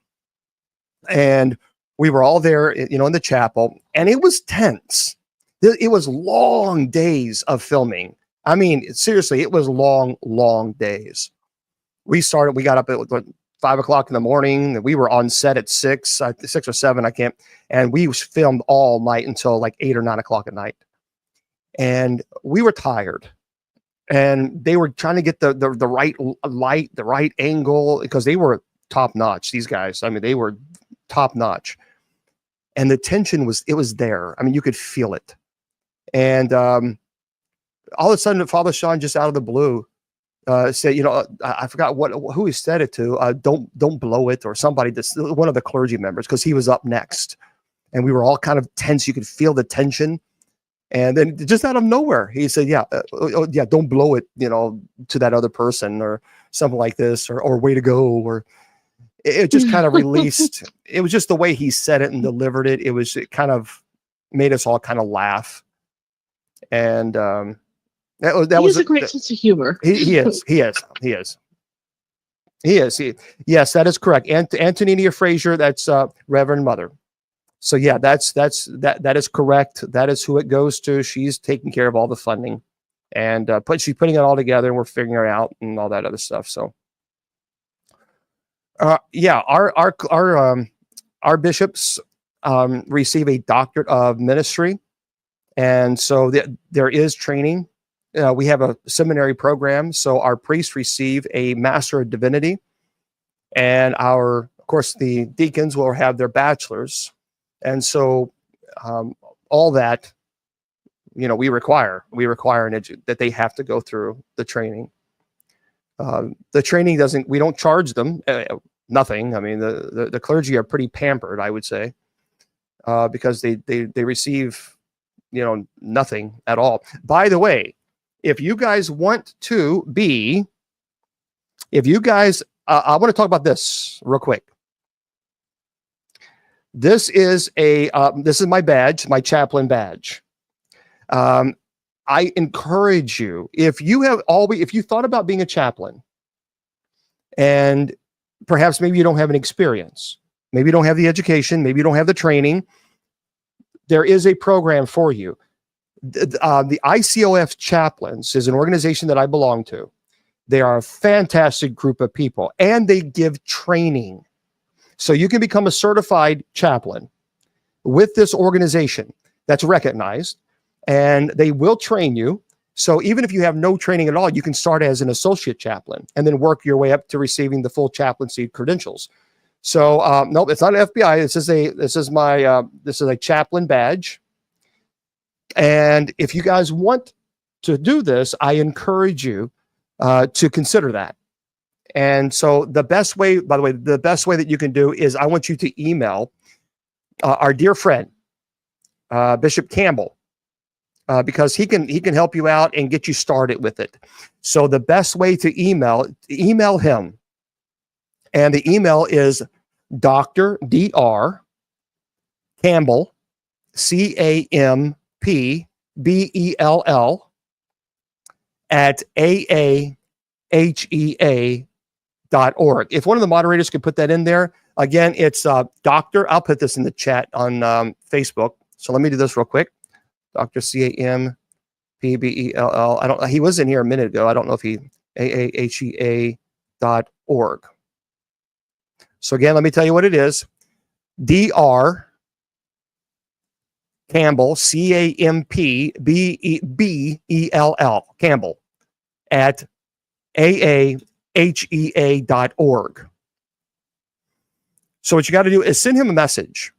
and we were all there, in the chapel, and it was tense. It was long days of filming. I mean, seriously, it was long, long days. We got up at 5 o'clock in the morning. We were on set at 6 or 7. I can't. And we filmed all night until like 8 or 9 o'clock at night. And we were tired. And they were trying to get the right light, the right angle, because they were top notch. These guys, I mean, they were top notch. And the tension was there. I mean, you could feel it. And all of a sudden, Father Sean, just out of the blue, said, I forgot who he said it to. Don't blow it, or somebody. One of the clergy members, because he was up next, and we were all kind of tense. You could feel the tension, and then just out of nowhere, he said, "Yeah, don't blow it, to that other person, or something like this, or way to go, or." It just kind of released. It was just the way he said it and delivered it. It kind of made us all kind of laugh, and that was a great sense of humor. He is. Yes, that is correct. Antoninia Frazier, that's Reverend Mother. So yeah, that is correct. That is who it goes to. She's taking care of all the funding, and she's putting it all together, and we're figuring it out and all that other stuff. So. Our bishops receive a doctorate of ministry, and so there is training. We have a seminary program, so our priests receive a Master of Divinity, and of course, the deacons will have their bachelors, and so all that, we require that they have to go through the training. The training we don't charge them nothing. I mean, the clergy are pretty pampered, I would say, because they receive, nothing at all. By the way, if you guys want to I want to talk about this real quick. This is my badge, my chaplain badge. I encourage you, if you thought about being a chaplain, and perhaps maybe you don't have an experience, maybe you don't have the education, maybe you don't have the training, there is a program for you. The ICOF Chaplains is an organization that I belong to. They are a fantastic group of people, and they give training. So you can become a certified chaplain with this organization that's recognized. And they will train you. So even if you have no training at all, you can start as an associate chaplain and then work your way up to receiving the full chaplaincy credentials. So nope, it's not an FBI. This is a chaplain badge. And if you guys want to do this, I encourage you to consider that. And so the best way that you can do is I want you to email our dear friend, Bishop Campbell. Because he can help you out and get you started with it. So the best way to email him, and the email is Dr. Campbell, CAMPBELL @aahea.org. If one of the moderators could put that in there, again, it's Doctor. I'll put this in the chat on Facebook. So let me do this real quick. Dr. CAMPBELL. He was in here a minute ago. I don't know if aahea.org. So again, let me tell you what it is. Dr. Campbell, CAMPBELL, Campbell, @aahea.org. So what you got to do is send him a message.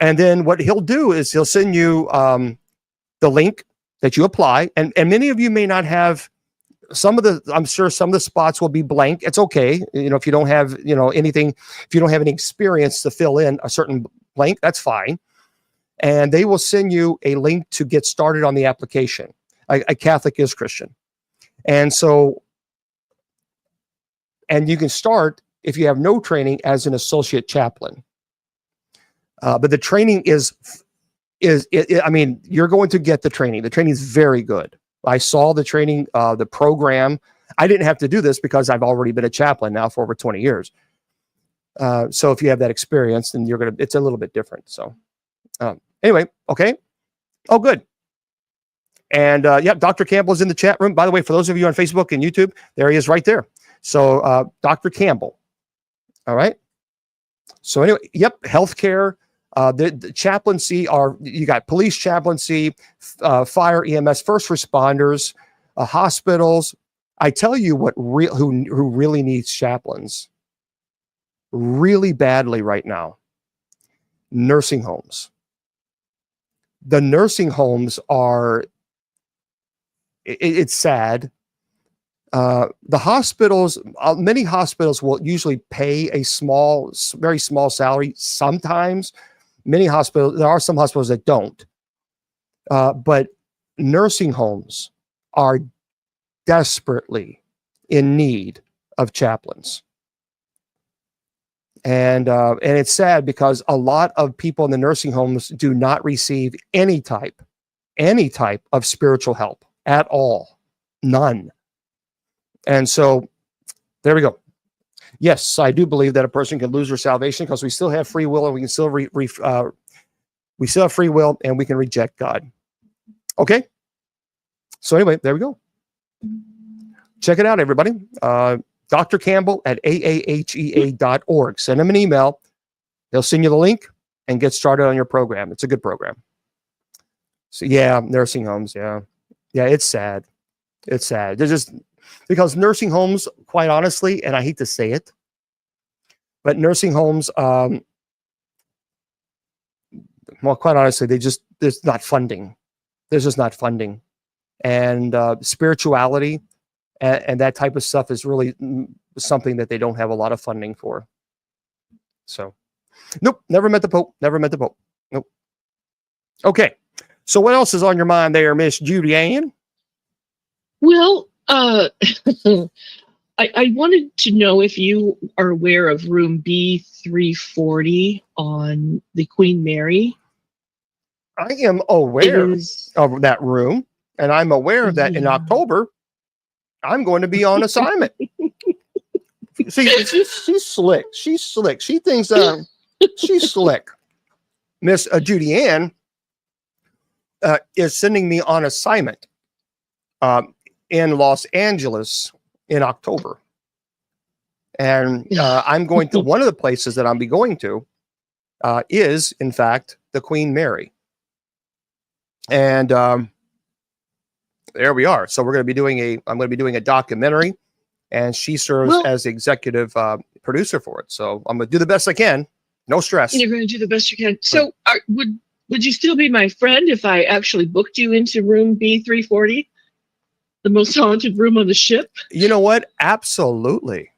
And then what he'll do is he'll send you the link that you apply. And many of you may not have I'm sure some of the spots will be blank. It's okay. If you don't have, anything, if you don't have any experience to fill in a certain blank, that's fine. And they will send you a link to get started on the application. A Catholic is Christian. And so, and you can start if you have no training as an associate chaplain. But the training I mean, you're going to get the training. The training is very good. I saw the training, the program. I didn't have to do this because I've already been a chaplain now for over 20 years. So if you have that experience, then it's a little bit different. So anyway, okay. Oh, good. And yeah, Dr. Campbell is in the chat room. By the way, for those of you on Facebook and YouTube, there he is right there. So Dr. Campbell. All right. So anyway, yep, healthcare, the chaplaincy you got police chaplaincy, fire, EMS, first responders, hospitals. I tell you who really needs chaplains really badly right now. Nursing homes. The nursing homes are, it's sad. The hospitals, many hospitals will usually pay a very small salary. Sometimes, there are some hospitals that don't. But nursing homes are desperately in need of chaplains. And it's sad because a lot of people in the nursing homes do not receive any type of spiritual help at all. None. And so there we go. Yes, I do believe that a person can lose their salvation because we still have free will, and we can still we still have free will, and we can reject God. Okay. So anyway, there we go. Check it out, everybody. Dr. Campbell at aahea.org. Send him an email. They'll send you the link and get started on your program. It's a good program. So yeah, nursing homes. Yeah. It's sad. It's sad. They're just because nursing homes, quite honestly, and I hate to say it, but nursing homes, well, quite honestly, there's not funding. There's just not funding. And spirituality and that type of stuff is really something that they don't have a lot of funding for. So, nope, never met the Pope. Never met the Pope. Nope. Okay. So what else is on your mind there, Miss Judy Ann? Well, I wanted to know if you are aware of room B340 on the Queen Mary. I am aware of that room, and I'm aware that in October, I'm going to be on assignment. See, she's slick. She's slick. She thinks she's slick. Miss Judy Ann is sending me on assignment in Los Angeles in October. And I'm going to, one of the places that I'll be going to is, in fact, the Queen Mary. And there we are. So I'm going to be doing a documentary, and she serves as the executive producer for it. So I'm going to do the best I can. No stress. You're going to do the best you can. So would you still be my friend if I actually booked you into room B340? The most haunted room on the ship? You know what? Absolutely.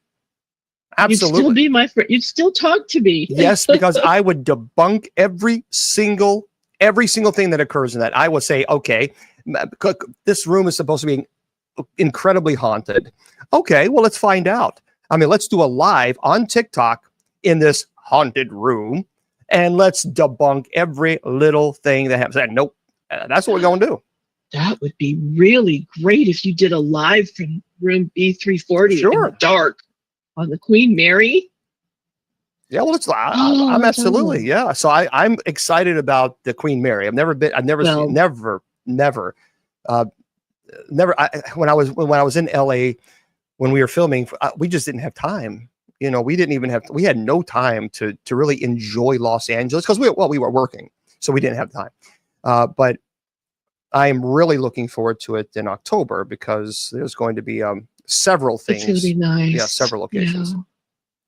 Absolutely. You'd still be my friend. You'd still talk to me. Yes, because I would debunk every single thing that occurs in that. I would say, okay, this room is supposed to be incredibly haunted. Okay, well, let's find out. I mean, let's do a live on TikTok in this haunted room, and let's debunk every little thing that happens. Nope, that's what we're going to do. That would be really great if you did a live from room B340 in the dark on the Queen Mary. Yeah, well, I'm absolutely, yeah. So I'm excited about the Queen Mary. I've never seen, never. When I was in LA, when we were filming, we just didn't have time. You know, we had no time to really enjoy Los Angeles because we were working, so we didn't have time. But I am really looking forward to it in October because there's going to be several things. It's going to be nice. Yeah, several locations. Yeah. Yep.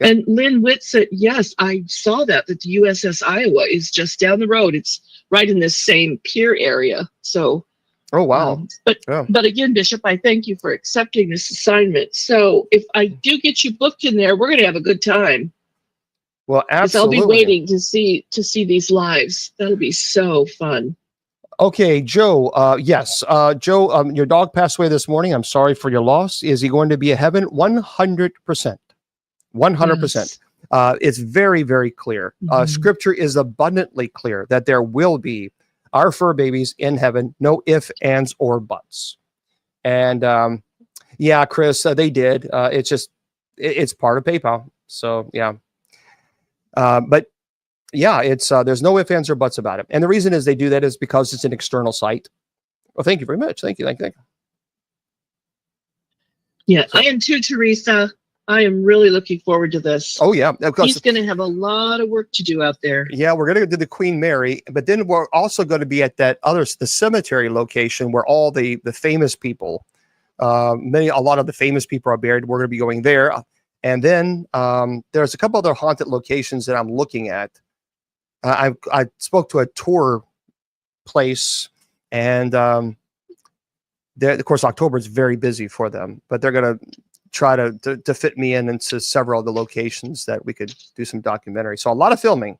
And Lynn Witt said, yes, I saw that the USS Iowa is just down the road. It's right in this same pier area. So, oh, wow. But again, Bishop, I thank you for accepting this assignment. So if I do get you booked in there, we're going to have a good time. Well, absolutely. I'll be waiting to see these lives. That'll be so fun. Okay, Joe. Yes, Joe. Your dog passed away this morning. I'm sorry for your loss. Is he going to be in heaven? 100%. 100%. Yes. It's very, very clear. Scripture is abundantly clear that there will be our fur babies in heaven. No ifs, ands, or buts. And yeah, Chris, they did. It's part of PayPal. So yeah. But yeah, it's there's no ifs, ands, or buts about it. And the reason is they do that is because it's an external site. Well, thank you very much. Thank you. Thank you. Yeah, I am too, Teresa. I am really looking forward to this. Oh yeah, He's going to have a lot of work to do out there. Yeah, we're going to do the Queen Mary, but then we're also going to be at the cemetery location where all the famous people, a lot of the famous people are buried. We're going to be going there, and then there's a couple other haunted locations that I'm looking at. I spoke to a tour place, and of course October is very busy for them, but they're going to try to fit me into several of the locations that we could do some documentary. So a lot of filming.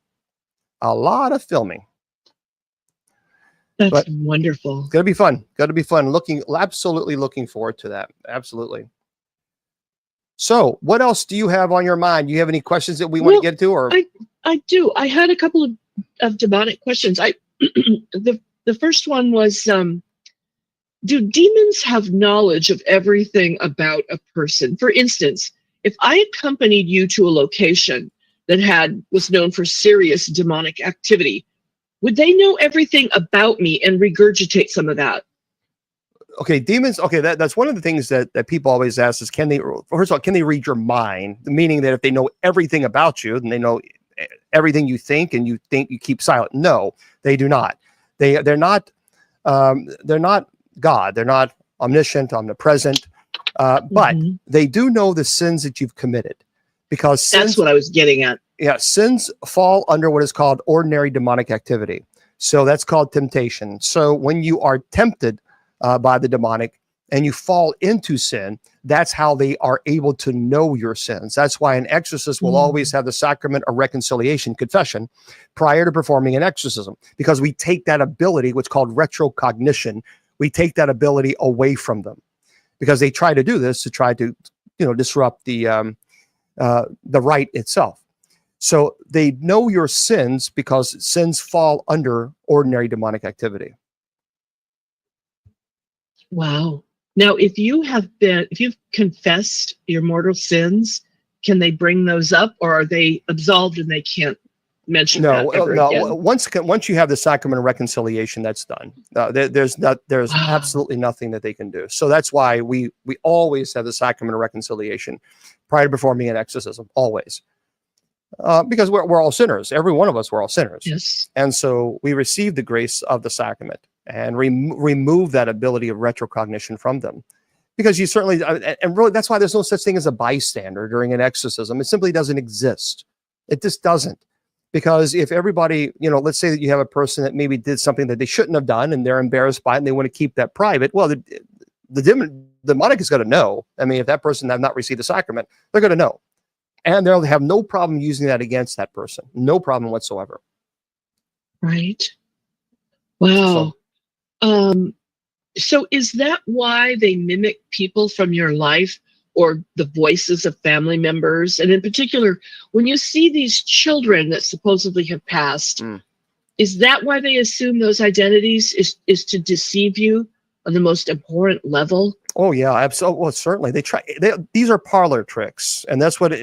That's wonderful. It's going to be fun. Absolutely looking forward to that. Absolutely. So what else do you have on your mind? Do you have any questions that we want to get to? Or I do. I had a couple of demonic questions. The first one was, do demons have knowledge of everything about a person? For instance, if I accompanied you to a location that was known for serious demonic activity, would they know everything about me and regurgitate some of that? Okay, demons. Okay, that's one of the things that people always ask is, first of all, can they read your mind? Meaning that if they know everything about you, then they know everything you think, and you think you keep silent. No, they do not. They're not God. They're not omniscient, omnipresent, but they do know the sins that you've committed, because that's what I was getting at. Yeah, sins fall under what is called ordinary demonic activity. So that's called temptation. So when you are tempted by the demonic and you fall into sin, that's how they are able to know your sins. That's why an exorcist will always have the sacrament of reconciliation, confession, prior to performing an exorcism, because we take that ability, what's called retrocognition. We take that ability away from them, because they try to do this to try to, disrupt the rite itself. So they know your sins because sins fall under ordinary demonic activity. Wow. Now, if you've confessed your mortal sins, can they bring those up, or are they absolved and they can't mention that ever again? Once you have the sacrament of reconciliation, that's done. There's absolutely nothing that they can do. So that's why we always have the sacrament of reconciliation prior to performing an exorcism, always. Because we're all sinners. Every one of us, we're all sinners. Yes. And so we receive the grace of the sacrament and remove that ability of retrocognition from them. Because you certainly, and really, that's why there's no such thing as a bystander during an exorcism. It simply doesn't exist. It just doesn't. Because if everybody, let's say that you have a person that maybe did something that they shouldn't have done and they're embarrassed by it and they want to keep that private, well, the demonic is going to know. I mean, if that person has not received the sacrament, they're going to know. And they'll have no problem using that against that person. No problem whatsoever. Right. Wow. So is that why they mimic people from your life or the voices of family members? And in particular, when you see these children that supposedly have passed, is that why they assume those identities is to deceive you on the most abhorrent level? Oh yeah, absolutely. Well, certainly these are parlor tricks, and that's what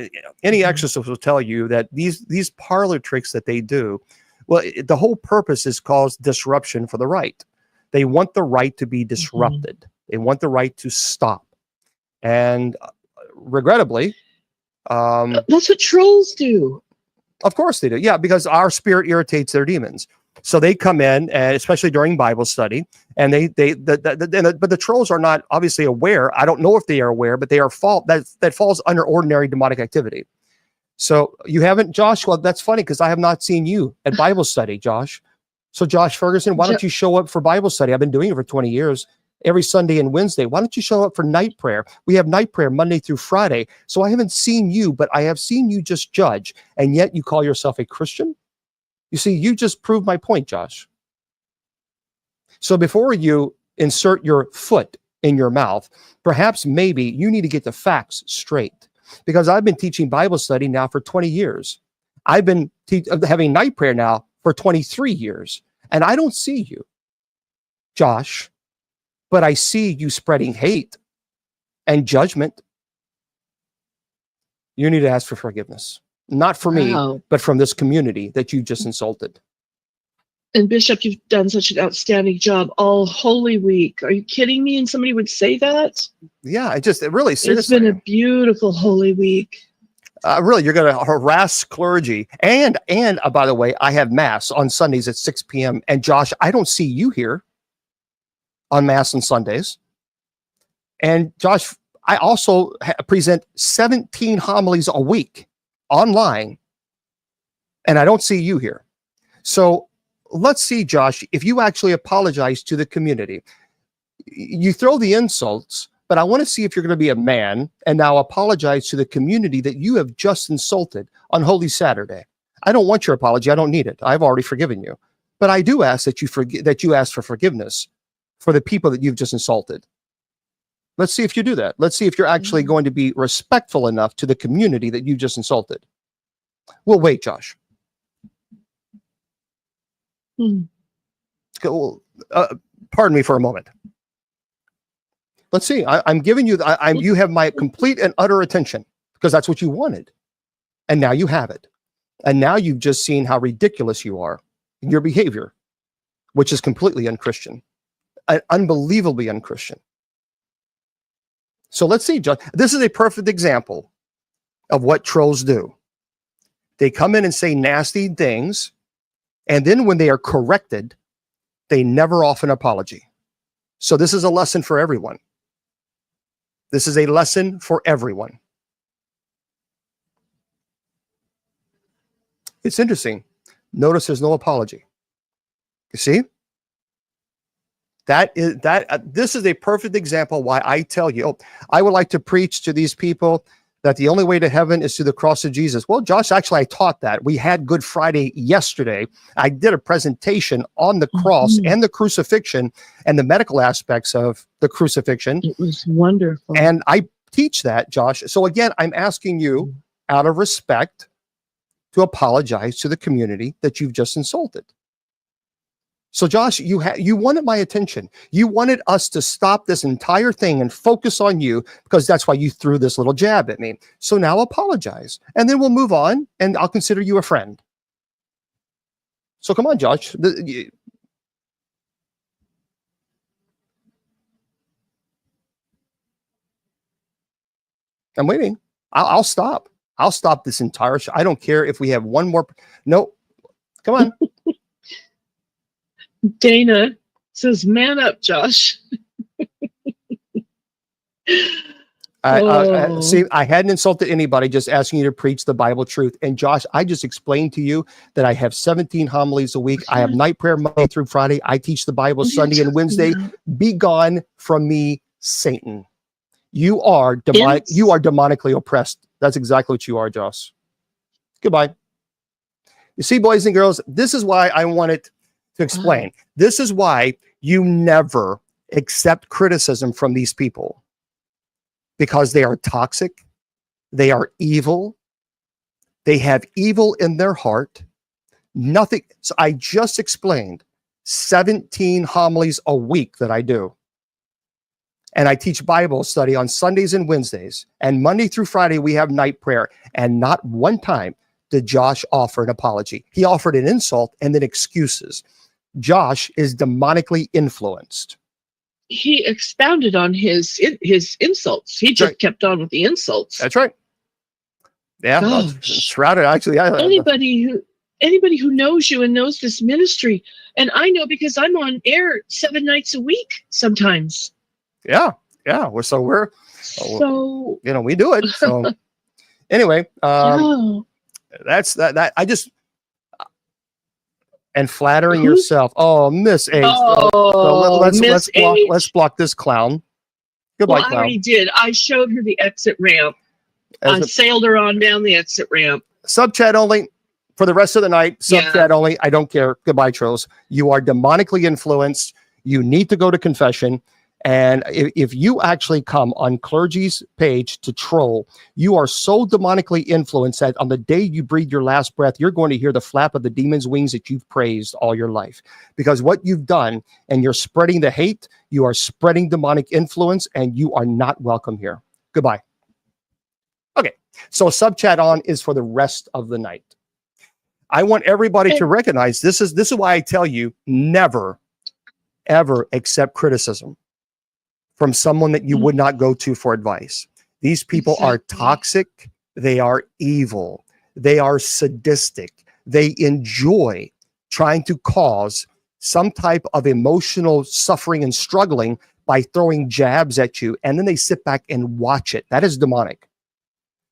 any exorcist will tell you, that these parlor tricks that they do. Well, the whole purpose is called disruption for the rite. They want the rite to be disrupted. They want the rite to stop, and regrettably, that's what trolls do. Of course they do. Yeah, because our spirit irritates their demons. So they come in, and especially during Bible study, and but the trolls are not obviously aware. I don't know if they are aware, but they are that falls under ordinary demonic activity. So you haven't, Josh? Well, that's funny, because I have not seen you at Bible study, Josh. So Josh Ferguson, why don't you show up for Bible study? I've been doing it for 20 years, every Sunday and Wednesday. Why don't you show up for night prayer? We have night prayer Monday through Friday. So I haven't seen you, but I have seen you just judge, and yet you call yourself a Christian? You see, you just proved my point, Josh. So before you insert your foot in your mouth, perhaps maybe you need to get the facts straight. Because I've been teaching Bible study now for 20 years. I've been having night prayer now for 23 years. And I don't see you, Josh, but I see you spreading hate and judgment. You need to ask for forgiveness. Not for me, but from this community that you just insulted. And Bishop, you've done such an outstanding job all Holy Week. Are you kidding me? And somebody would say that? Yeah, it really It's seriously. been a beautiful Holy Week. Really, you're going to harass clergy. And by the way, I have Mass on Sundays at 6 p.m. And Josh, I don't see you here on Mass on Sundays. And Josh, I also present 17 homilies a week online. And I don't see you here. So let's see, Josh, if you actually apologize to the community. You throw the insults, but I want to see if you're going to be a man and now apologize to the community that you have just insulted on Holy Saturday. I don't want your apology. I don't need it. I've already forgiven you. But I do ask that you ask for forgiveness for the people that you've just insulted. Let's see if you do that. Let's see if you're actually going to be respectful enough to the community that you just insulted. We'll wait, Josh. Pardon me for a moment. Let's see. I'm giving you. You have my complete and utter attention because that's what you wanted, and now you have it. And now you've just seen how ridiculous you are in your behavior, which is completely unchristian, unbelievably unchristian. So let's see, John. This is a perfect example of what trolls do. They come in and say nasty things. And then when they are corrected, they never offer an apology. So this is a lesson for everyone. This is a lesson for everyone. It's interesting. Notice there's no apology. You see? This is a perfect example why I tell you, I would like to preach to these people that the only way to heaven is through the cross of Jesus. Well, Josh, actually, I taught that. We had Good Friday yesterday. I did a presentation on the cross and the crucifixion and the medical aspects of the crucifixion. It was wonderful. And I teach that, Josh. So again, I'm asking you out of respect to apologize to the community that you've just insulted. So Josh, you wanted my attention. You wanted us to stop this entire thing and focus on you because that's why you threw this little jab at me. So now apologize. And then we'll move on and I'll consider you a friend. So come on, Josh. I'm waiting. I'll stop. I'll stop this entire show. I don't care if we have one more. No, come on. Dana says, man up, Josh. See, I hadn't insulted anybody, just asking you to preach the Bible truth. And Josh, I just explained to you that I have 17 homilies a week. I have night prayer Monday through Friday. I teach the Bible Sunday and Wednesday. Be gone from me, Satan. You are demonic. You are demonically oppressed. That's exactly what you are, Josh. Goodbye. You see, boys and girls, this is why I wanted to explain. This is why you never accept criticism from these people, because they are toxic, they are evil, they have evil in their heart. Nothing. So I just explained 17 homilies a week that I do. And I teach Bible study on Sundays and Wednesdays. And Monday through Friday, we have night prayer. And not one time did Josh offer an apology. He offered an insult and then excuses. Josh is demonically influenced. He expounded on his insults. He just kept on with the insults. That's right. Yeah, shrouded. Actually, anybody who knows you and knows this ministry, and I know because I'm on air 7 nights a week sometimes. Yeah. So we do it. So anyway, that's that. I just. And flattering yourself. Oh, Miss H. Oh, let's block this clown. Goodbye, clown. I already did. I showed her the exit ramp. I sailed her on down the exit ramp. Sub chat only for the rest of the night. Sub chat only. I don't care. Goodbye, trolls. You are demonically influenced. You need to go to confession. And if you actually come on clergy's page to troll, you are so demonically influenced that on the day you breathe your last breath, you're going to hear the flap of the demon's wings that you've praised all your life. Because what you've done, and you're spreading the hate, you are spreading demonic influence, and you are not welcome here. Goodbye. Okay, so sub chat on is for the rest of the night. I want everybody to recognize this is why I tell you never, ever accept criticism from someone that you would not go to for advice. These people are toxic. They are evil. They are sadistic. They enjoy trying to cause some type of emotional suffering and struggling by throwing jabs at you. And then they sit back and watch it. That is demonic.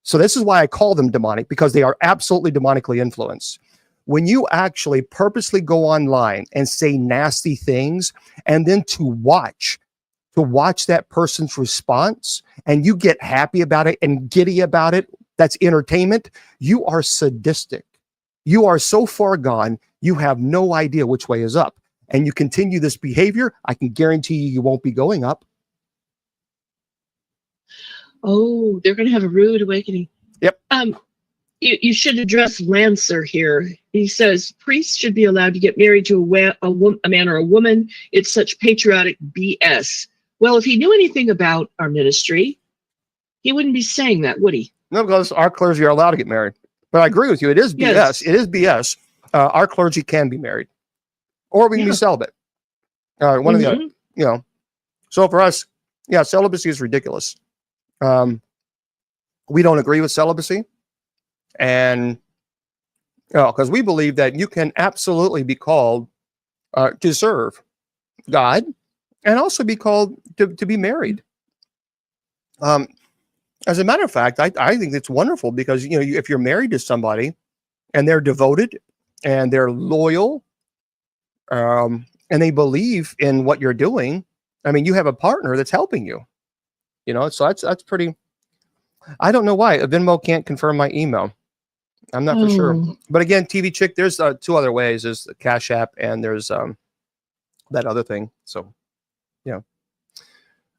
So this is why I call them demonic, because they are absolutely demonically influenced. When you actually purposely go online and say nasty things, and then to watch that person's response, and you get happy about it and giddy about it, that's entertainment. You are sadistic. You are so far gone, you have no idea which way is up. And you continue this behavior, I can guarantee you won't be going up. Oh, they're going to have a rude awakening. Yep. You should address Lancer here. He says priests should be allowed to get married to a man or a woman. It's such patriotic BS. Well, if he knew anything about our ministry, he wouldn't be saying that, would he? No, because our clergy are allowed to get married. But I agree with you. It is BS. Yes. It is BS. Our clergy can be married, or we can be celibate. One of the other. You know. So for us, celibacy is ridiculous. We don't agree with celibacy, and because we believe that you can absolutely be called to serve God, and also be called to be married. As a matter of fact, I think it's wonderful because, you know, if you're married to somebody and they're devoted and they're loyal, and they believe in what you're doing, I mean, you have a partner that's helping you, you know, so that's pretty. I don't know why Venmo can't confirm my email. I'm not for sure. But again, TV Chick, there's two other ways. There's the Cash App and there's that other thing. So, yeah.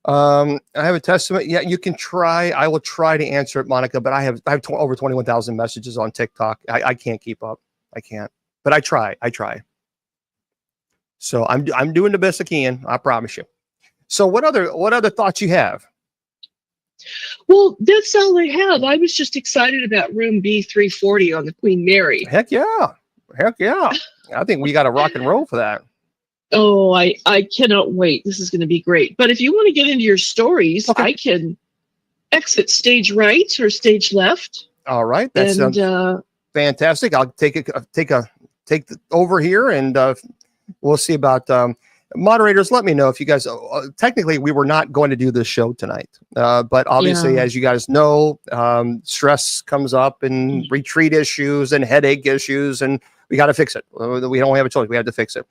I have a testament. Yeah, you can try. I will try to answer it, Monica, but I have over 21,000 messages on TikTok. I can't keep up. I can't, but I try. So I'm doing the best I can. I promise you. So what other thoughts you have? Well, that's all I have. I was just excited about room B340 on the Queen Mary. Heck yeah. I think we got to rock and roll for that. Oh, I cannot wait. This is going to be great. But if you want to get into your stories, I can exit stage right or stage left. All right. That's fantastic. I'll take over here, and we'll see about moderators. Let me know if you guys, technically we were not going to do this show tonight. But obviously, as you guys know, stress comes up and retreat issues and headache issues, and we got to fix it. We don't have a choice. We have to fix it.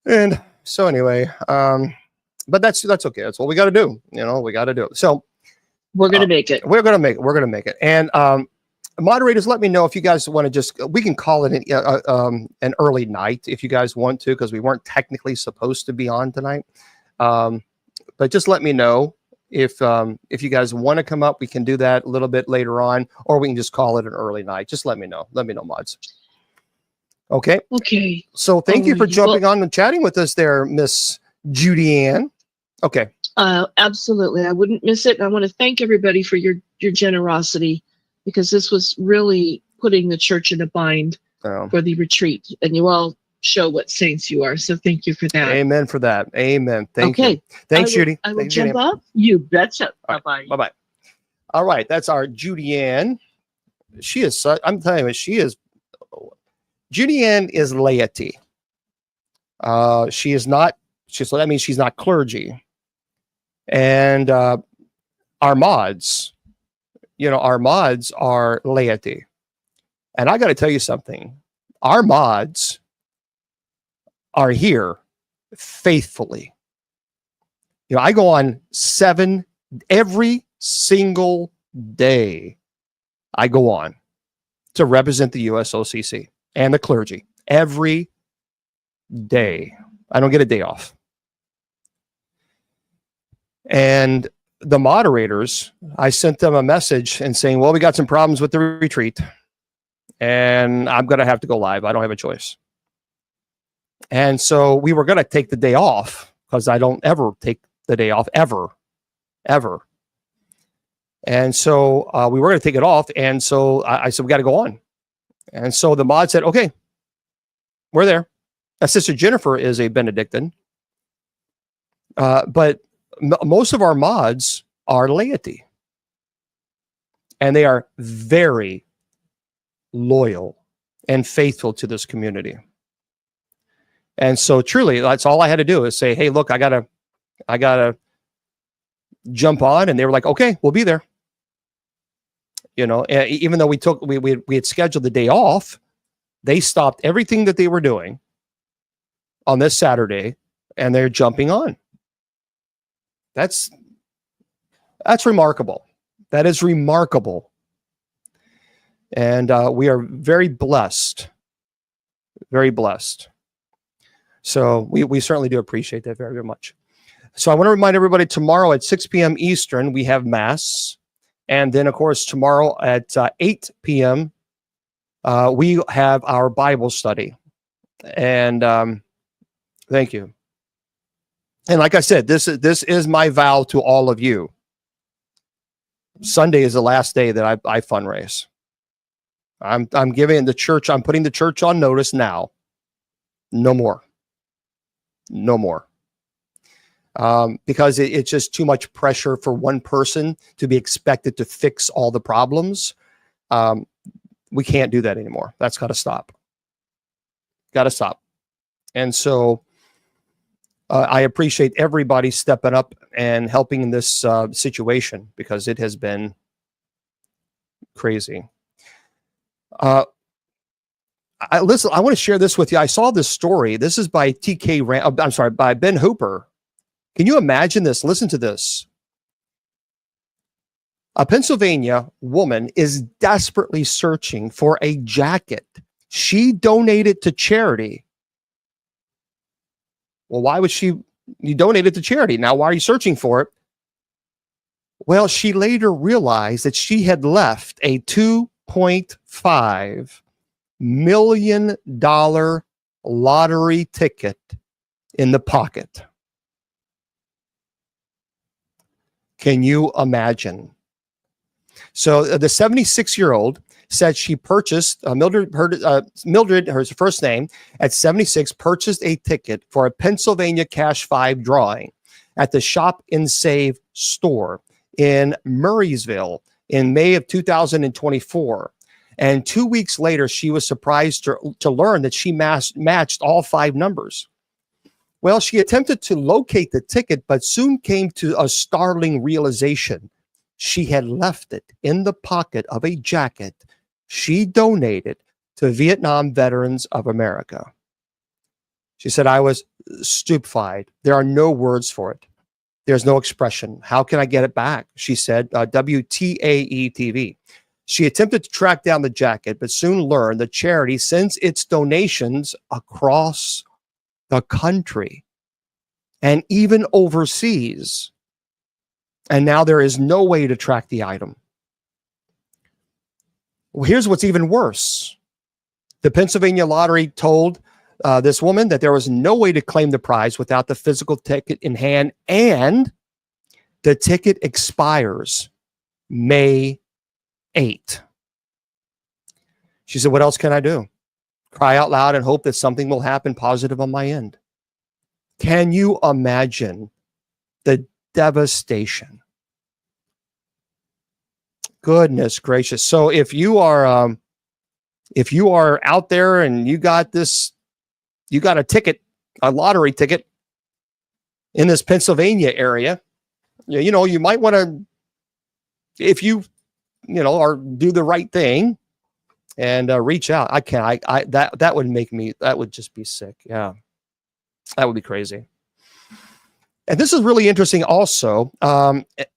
And so anyway, but that's okay. That's what we got to do. You know, we got to do it. So we're going to make it. We're going to make it. And moderators, let me know if you guys want to we can call it an early night if you guys want to, because we weren't technically supposed to be on tonight. But just let me know if you guys want to come up. We can do that a little bit later on, or we can just call it an early night. Just let me know. Let me know, mods. Okay. So thank you for jumping on and chatting with us there, Miss Judy Ann. Okay. Absolutely. I wouldn't miss it. And I want to thank everybody for your generosity, because this was really putting the church in a bind for the retreat. And you all show what saints you are. So thank you for that. Amen for that. Amen. Thank you. Thanks, Judy. I will jump up. You betcha. Bye-bye. Bye-bye. All right. That's our Judy Ann. She is, I'm telling you, she is. Judy Ann is laity. She is not, that means she's not clergy. And our mods, our mods are laity. And I got to tell you something. Our mods are here faithfully. I go on 7 every single day. I go on to represent the USOCC and the clergy every day. I don't get a day off. And the moderators, I sent them a message and saying, well, we got some problems with the retreat and I'm going to have to go live. I don't have a choice. And so we were going to take the day off, because I don't ever take the day off ever. And so we were going to take it off. And so I said, we got to go on. And so the mod said, okay, we're there. Sister Jennifer is a Benedictine. But most of our mods are laity. And they are very loyal and faithful to this community. And so truly, that's all I had to do is say, hey, look, I gotta jump on. And they were like, okay, we'll be there. You know, even though we had scheduled the day off, they stopped everything that they were doing on this Saturday and they're jumping on. That's remarkable. That is remarkable. And we are very blessed. Very blessed. So we certainly do appreciate that very, very much. So I want to remind everybody, tomorrow at 6 p.m. Eastern, we have Mass. And then, of course, tomorrow at 8 p.m., we have our Bible study. And thank you. And like I said, this is my vow to all of you. Sunday is the last day that I fundraise. I'm giving the church, I'm putting the church on notice now. No more. No more. Because it's just too much pressure for one person to be expected to fix all the problems. We can't do that anymore. That's got to stop. Got to stop. And so I appreciate everybody stepping up and helping in this situation, because it has been crazy. Listen, I want to share this with you. I saw this story. This is by by Ben Hooper. Can you imagine this? Listen to this. A Pennsylvania woman is desperately searching for a jacket she donated to charity. Well, why would you donate it to charity? Now, why are you searching for it? Well, she later realized that she had left a $2.5 million lottery ticket in the pocket. Can you imagine? So the 76-year-old said she purchased, Mildred, her first name, at 76, purchased a ticket for a Pennsylvania Cash 5 drawing at the Shop and Save store in Murraysville in May of 2024. And 2 weeks later, she was surprised to learn that she matched all 5 numbers. Well, she attempted to locate the ticket, but soon came to a startling realization. She had left it in the pocket of a jacket she donated to Vietnam Veterans of America. She said, I was stupefied. There are no words for it. There's no expression. How can I get it back? She said, WTAE TV. She attempted to track down the jacket, but soon learned the charity sends its donations across the country and even overseas. And now there is no way to track the item. Well, here's what's even worse. The Pennsylvania Lottery told this woman that there was no way to claim the prize without the physical ticket in hand, and the ticket expires May 8th. She said, what else can I do? Cry out loud and hope that something will happen positive on my end. Can you imagine the devastation? Goodness gracious. So if you are out there and you got a ticket, a lottery ticket in this Pennsylvania area, you might want to, if you or do the right thing and reach out. That would make me, that would just be sick. Yeah. That would be crazy. And this is really interesting also.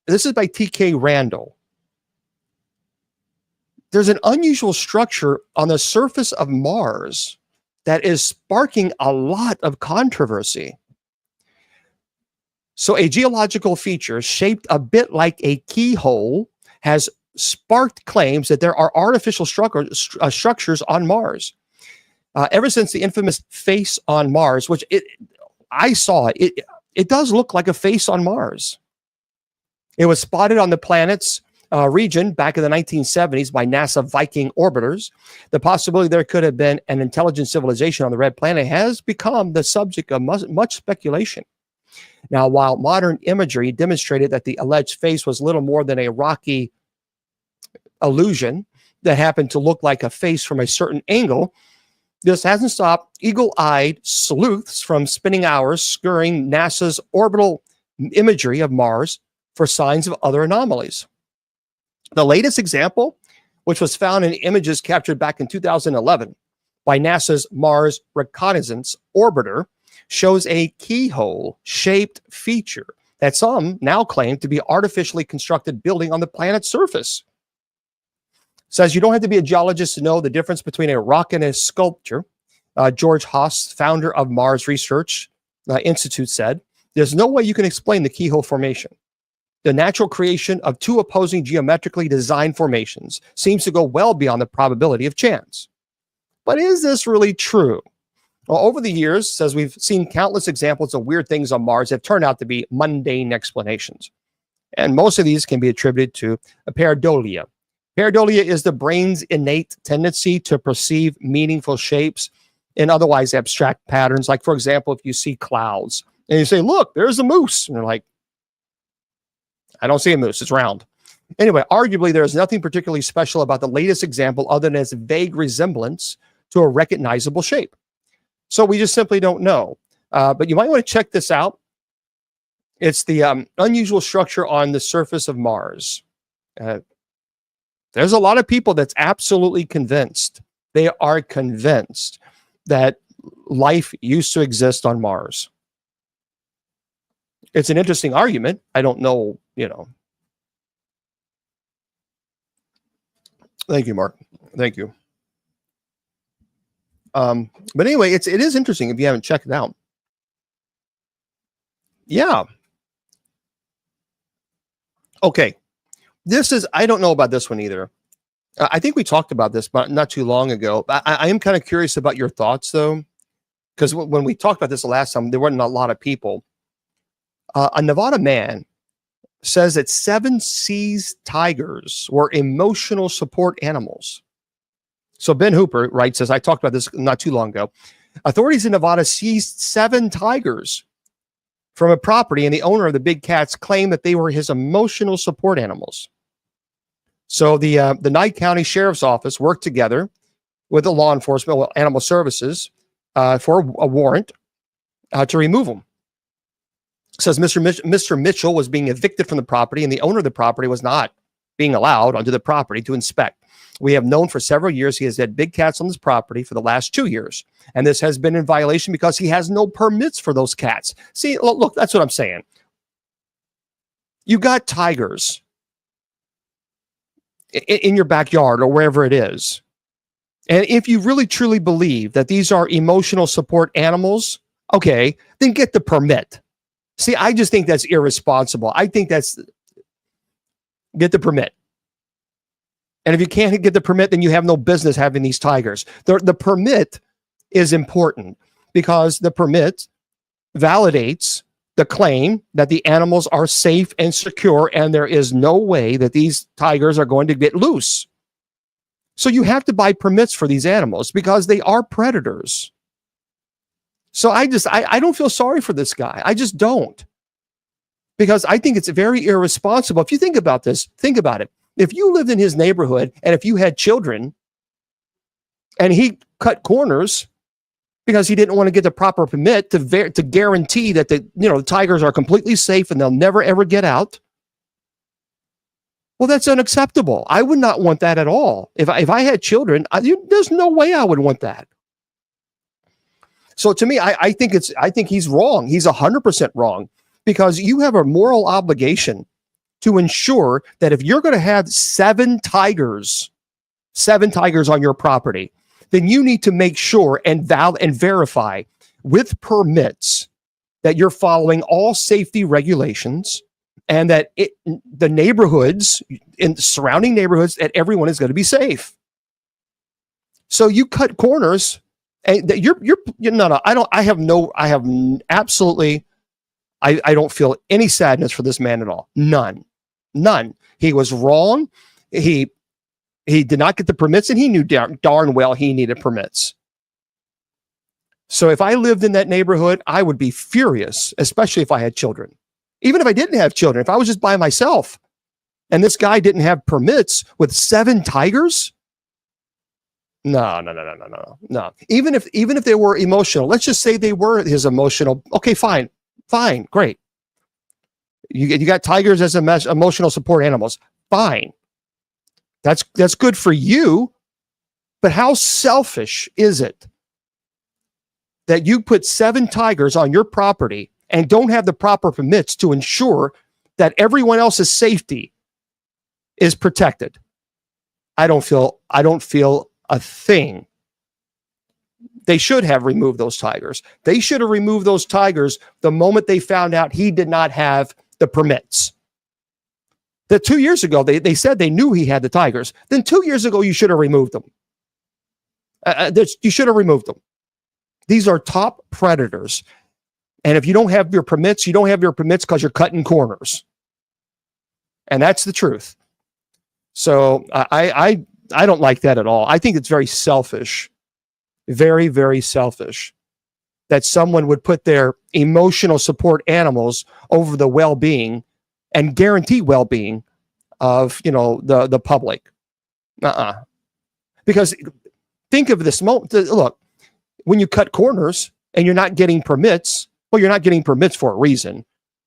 This is by TK Randall. There's an unusual structure on the surface of Mars that is sparking a lot of controversy. So a geological feature shaped a bit like a keyhole has sparked claims that there are artificial structures on Mars. Ever since the infamous face on Mars, which I saw, it does look like a face on Mars. It was spotted on the planet's region back in the 1970s by NASA Viking orbiters, the possibility there could have been an intelligent civilization on the red planet has become the subject of much speculation. Now, while modern imagery demonstrated that the alleged face was little more than a rocky illusion that happened to look like a face from a certain angle, this hasn't stopped eagle-eyed sleuths from spending hours scouring NASA's orbital imagery of Mars for signs of other anomalies. The latest example, which was found in images captured back in 2011 by NASA's Mars Reconnaissance Orbiter, shows a keyhole-shaped feature that some now claim to be artificially constructed building on the planet's surface. Says you don't have to be a geologist to know the difference between a rock and a sculpture. George Haas, founder of Mars Research Institute, said, "There's no way you can explain the keyhole formation. The natural creation of two opposing geometrically designed formations seems to go well beyond the probability of chance." But is this really true? Well, over the years, says we've seen countless examples of weird things on Mars that turn out to be mundane explanations. And most of these can be attributed to a pareidolia. Pareidolia is the brain's innate tendency to perceive meaningful shapes in otherwise abstract patterns. Like, for example, if you see clouds and you say, "Look, there's a moose." And you're like, "I don't see a moose, it's round." Anyway, arguably, there's nothing particularly special about the latest example other than its vague resemblance to a recognizable shape. So we just simply don't know. But you might want to check this out. It's the unusual structure on the surface of Mars. There's a lot of people that's absolutely convinced. They are convinced that life used to exist on Mars. It's an interesting argument. I don't know, Thank you, Mark. Thank you. But anyway, it is interesting if you haven't checked it out. Yeah. Okay. I don't know about this one either. I think we talked about this but not too long ago. I am kind of curious about your thoughts, though, because when we talked about this the last time, there weren't a lot of people. A Nevada man says that 7 seized tigers were emotional support animals. So Ben Hooper writes, says, I talked about this not too long ago. Authorities in Nevada seized 7 tigers from a property, and the owner of the big cats claimed that they were his emotional support animals. So the Nye County Sheriff's Office worked together with the law enforcement, animal services, for a warrant to remove them. It says Mr. Mitchell was being evicted from the property, and the owner of the property was not being allowed onto the property to inspect. We have known for several years he has had big cats on this property for the last 2 years, and this has been in violation because he has no permits for those cats. See, look, that's what I'm saying. You got tigers in your backyard or wherever it is. And if you really truly believe that these are emotional support animals, okay, then get the permit. See, I just think that's irresponsible. I think get the permit. And if you can't get the permit, then you have no business having these tigers. The permit is important because the permit validates the claim that the animals are safe and secure, and there is no way that these tigers are going to get loose. So you have to buy permits for these animals because they are predators. So I don't feel sorry for this guy. I just don't. Because I think it's very irresponsible. If you think about this, think about it. If you lived in his neighborhood and if you had children and he cut corners because he didn't want to get the proper permit to guarantee that the tigers are completely safe and they'll never ever get out, well, that's unacceptable. I would not want that at all. If I had children, there's no way I would want that. So to me, I think he's wrong. He's 100% wrong because you have a moral obligation to ensure that if you're going to have 7 tigers on your property, then you need to make sure and verify with permits that you're following all safety regulations and that the neighborhoods in surrounding neighborhoods, that everyone is going to be safe. So you cut corners. And I don't feel any sadness for this man at all. None. None. He was wrong. He did not get the permits, and he knew darn well he needed permits. So if I lived in that neighborhood, I would be furious, especially if I had children. Even if I didn't have children, if I was just by myself and this guy didn't have permits with 7 tigers. No. Even if they were emotional, let's just say they were his emotional. Okay, fine, great. You got tigers as emotional support animals. Fine. That's good for you. But how selfish is it that you put 7 tigers on your property and don't have the proper permits to ensure that everyone else's safety is protected? I don't feel a thing. They should have removed those tigers. They should have removed those tigers the moment they found out he did not have the permits. That 2 years ago, they said they knew he had the tigers. Then 2 years ago, you should have removed them. You should have removed them. These are top predators. And if you don't have your permits, you don't have your permits because you're cutting corners. And that's the truth. So I don't like that at all. I think it's very selfish. Very, very selfish that someone would put their emotional support animals over the well-being and guarantee well-being of, the public. Because think of this moment. Look, when you cut corners and you're not getting permits, well, you're not getting permits for a reason,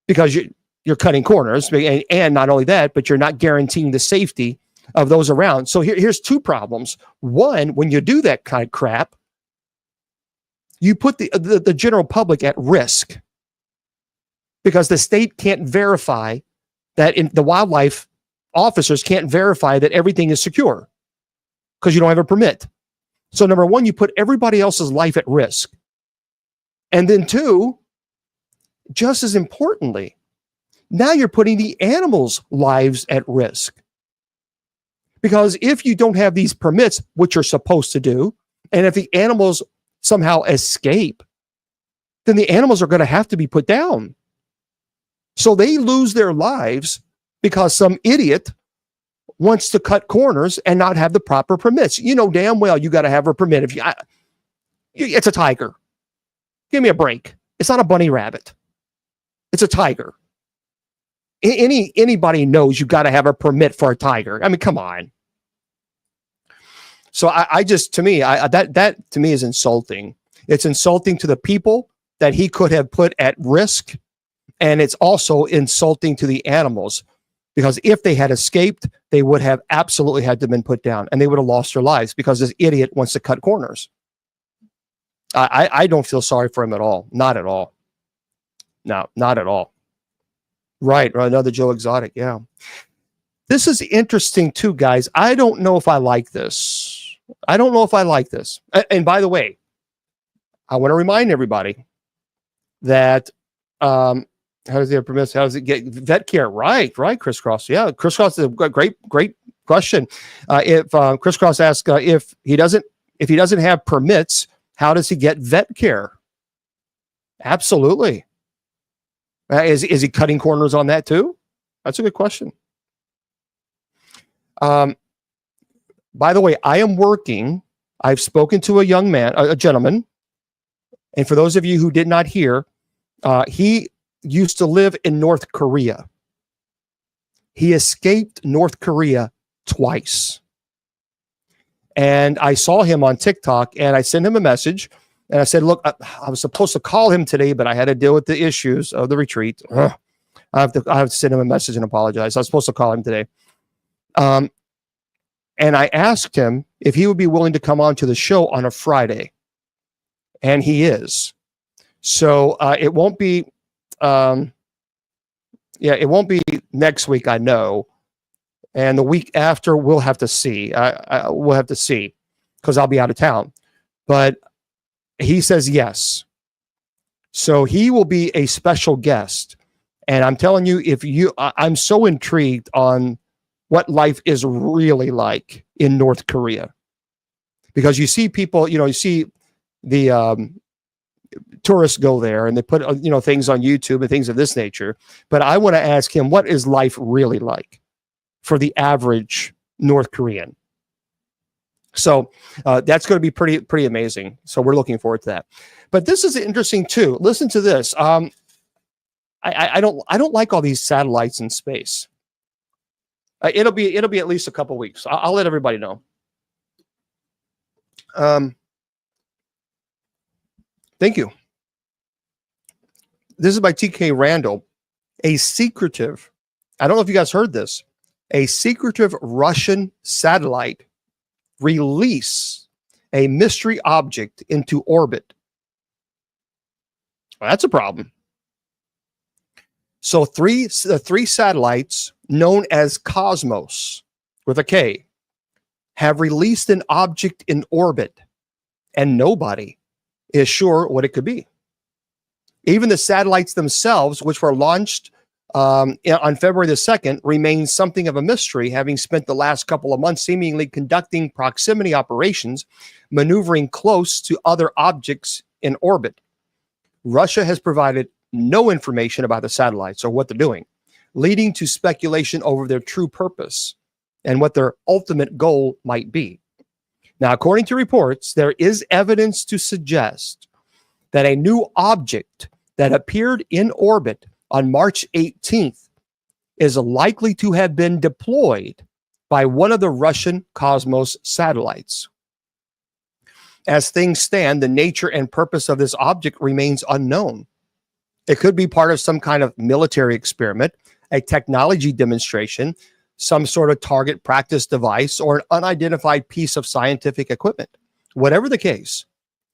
because you're cutting corners. And not only that, but you're not guaranteeing the safety of those around. So here's 2 problems. One, when you do that kind of crap, you put the general public at risk, because the state can't verify that, the wildlife officers can't verify that everything is secure because you don't have a permit. So number one, you put everybody else's life at risk. And then 2, just as importantly, now you're putting the animals' lives at risk. Because if you don't have these permits, which you're supposed to do, and if the animals somehow escape, then the animals are going to have to be put down. So they lose their lives because some idiot wants to cut corners and not have the proper permits. You know damn well you got to have a permit. It's a tiger. Give me a break. It's not a bunny rabbit. It's a tiger. Anybody knows you got to have a permit for a tiger. I mean, come on. So that to me is insulting. It's insulting to the people that he could have put at risk. And it's also insulting to the animals, because if they had escaped, they would have absolutely had to have been put down, and they would have lost their lives because this idiot wants to cut corners. I don't feel sorry for him at all. Not at all. No, not at all. Right. Or another Joe Exotic. Yeah. This is interesting too, guys. I don't know if I like this. And by the way, I want to remind everybody that, how does he have permits? How does it get vet care? Right, Chris Cross. Yeah, Chris Cross is a great question. If Chris Cross asks if he doesn't have permits, how does he get vet care? Absolutely. Is he cutting corners on that too? That's a good question. By the way, I've spoken to a gentleman, and for those of you who did not hear, he used to live in North Korea. He escaped North Korea twice. And I saw him on TikTok, and I sent him a message, and I said, look, I was supposed to call him today, but I had to deal with the issues of the retreat. I have to send him a message and apologize. I was supposed to call him today. And I asked him if he would be willing to come on to the show on a Friday. And he is. So it won't be, it won't be next week, I know. And the week after, we'll have to see. We'll have to see, because I'll be out of town. But he says yes. So he will be a special guest. And I'm telling you, I'm so intrigued on what life is really like in North Korea. Because you see people, you see the tourists go there and they put, things on YouTube and things of this nature. But I want to ask him, what is life really like for the average North Korean? So that's going to be pretty amazing. So we're looking forward to that. But this is interesting too. Listen to this. I don't like all these satellites in space. It'll be at least a couple weeks. I'll let everybody know. Thank you. This is by TK Randall. I don't know if you guys heard this, a secretive Russian satellite release a mystery object into orbit. Well, that's a problem. So the three satellites known as Cosmos with a K have released an object in orbit, and nobody is sure what it could be. Even the satellites themselves, which were launched on February the 2nd, remain something of a mystery, having spent the last couple of months seemingly conducting proximity operations, maneuvering close to other objects in orbit. Russia has provided no information about the satellites or what they're doing, leading to speculation over their true purpose and what their ultimate goal might be. Now, according to reports, there is evidence to suggest that a new object that appeared in orbit on March 18th is likely to have been deployed by one of the Russian Cosmos satellites. As things stand, the nature and purpose of this object remains unknown. It could be part of some kind of military experiment, a technology demonstration, some sort of target practice device, or an unidentified piece of scientific equipment. Whatever the case,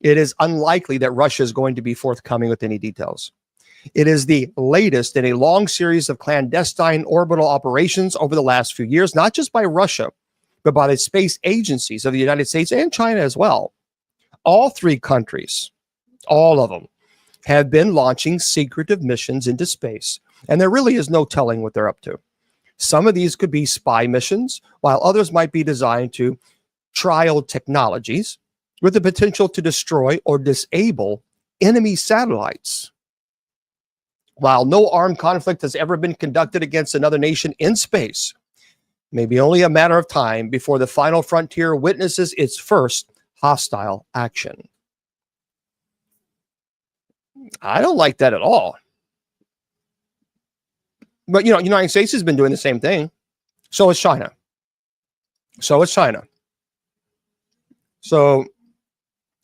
it is unlikely that Russia is going to be forthcoming with any details. It is the latest in a long series of clandestine orbital operations over the last few years, not just by Russia, but by the space agencies of the United States and China as well. All three countries, all of them, have been launching secretive missions into space, and there really is no telling what they're up to. Some of these could be spy missions, while others might be designed to trial technologies with the potential to destroy or disable enemy satellites. While no armed conflict has ever been conducted against another nation in space, it may be only a matter of time before the final frontier witnesses its first hostile action. I don't like that at all. But, United States has been doing the same thing. So is China. So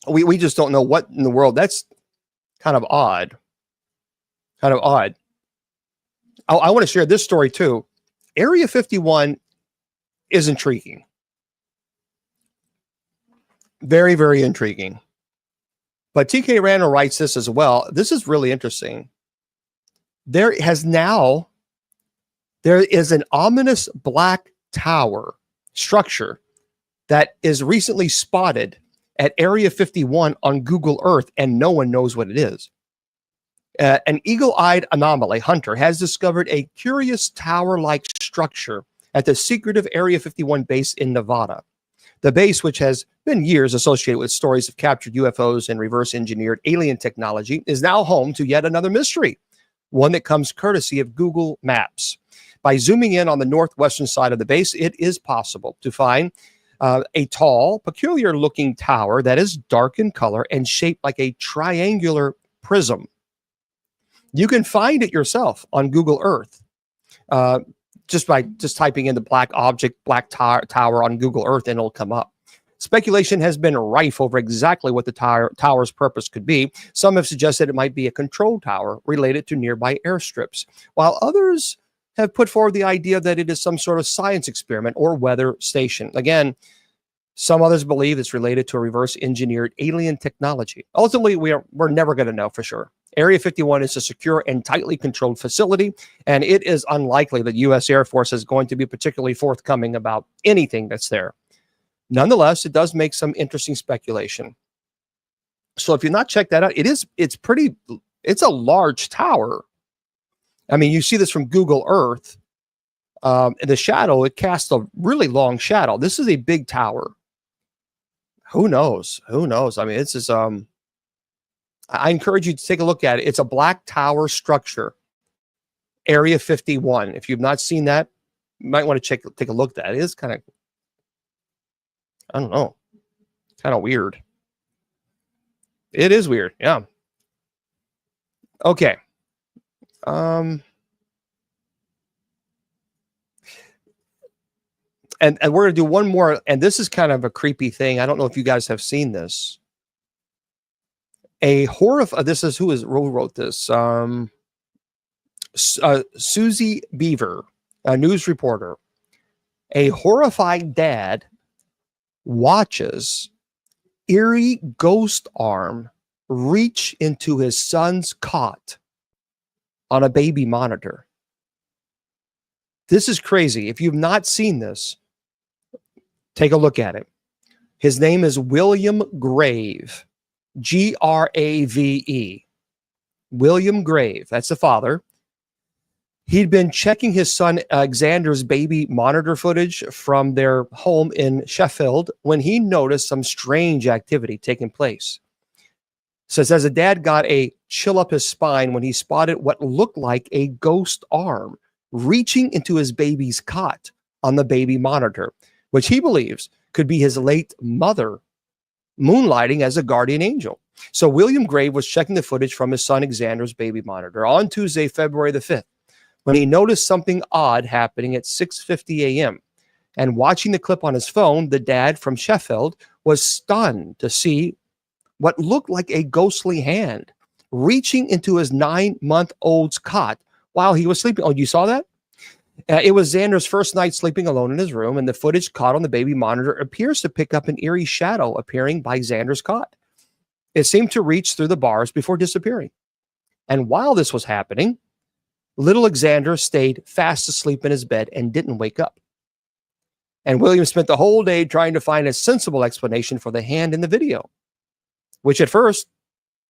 we just don't know what in the world. That's kind of odd. I want to share this story too. Area 51 is intriguing. Very, very intriguing. But TK Randall writes this as well. This is really interesting. There is an ominous black tower structure that is recently spotted at Area 51 on Google Earth, and no one knows what it is. An eagle-eyed anomaly hunter has discovered a curious tower-like structure at the secretive Area 51 base in Nevada. The base, which has been years associated with stories of captured UFOs and reverse-engineered alien technology, is now home to yet another mystery, one that comes courtesy of Google Maps. By zooming in on the northwestern side of the base, it is possible to find a tall, peculiar-looking tower that is dark in color and shaped like a triangular prism. You can find it yourself on Google Earth just by typing in the black tower on Google Earth, and it'll come up. Speculation has been rife over exactly what the tower's purpose could be. Some have suggested it might be a control tower related to nearby airstrips, while others have put forward the idea that it is some sort of science experiment or weather station. Again, some others believe it's related to a reverse-engineered alien technology. Ultimately, we're never going to know for sure. Area 51 is a secure and tightly controlled facility, and it is unlikely that U.S. Air Force is going to be particularly forthcoming about anything that's there. Nonetheless, it does make some interesting speculation. So if you've not checked that out, it's a large tower. I mean, you see this from Google Earth. The shadow, it casts a really long shadow. This is a big tower. Who knows? I mean, it's just, I encourage you to take a look at it. It's a black tower structure, Area 51. If you've not seen that, you might want to take a look at that. It is kind of, I don't know, kind of weird. It is weird. Yeah. Okay. And we're going to do one more, and this is kind of a creepy thing. I don't know if you guys have seen this. This is who wrote this? Susie Beaver, a news reporter. A horrified dad watches eerie ghost arm reach into his son's cot on a baby monitor. This is crazy. If you've not seen this, take a look at it. His name is William Grave, Grave. William Grave. That's the father. He'd been checking his son Alexander's baby monitor footage from their home in Sheffield when he noticed some strange activity taking place. Says, as a dad got a chill up his spine when he spotted what looked like a ghost arm reaching into his baby's cot on the baby monitor, which he believes could be his late mother moonlighting as a guardian angel. So William Grave was checking the footage from his son Alexander's baby monitor on Tuesday, February the 5th, when he noticed something odd happening at 6:50 a.m. And watching the clip on his phone, the dad from Sheffield was stunned to see what looked like a ghostly hand reaching into his 9-month-old's cot while he was sleeping. Oh, you saw that? It was Xander's first night sleeping alone in his room, and the footage caught on the baby monitor appears to pick up an eerie shadow appearing by Xander's cot. It seemed to reach through the bars before disappearing. And while this was happening, little Xander stayed fast asleep in his bed and didn't wake up. And William spent the whole day trying to find a sensible explanation for the hand in the video, which at first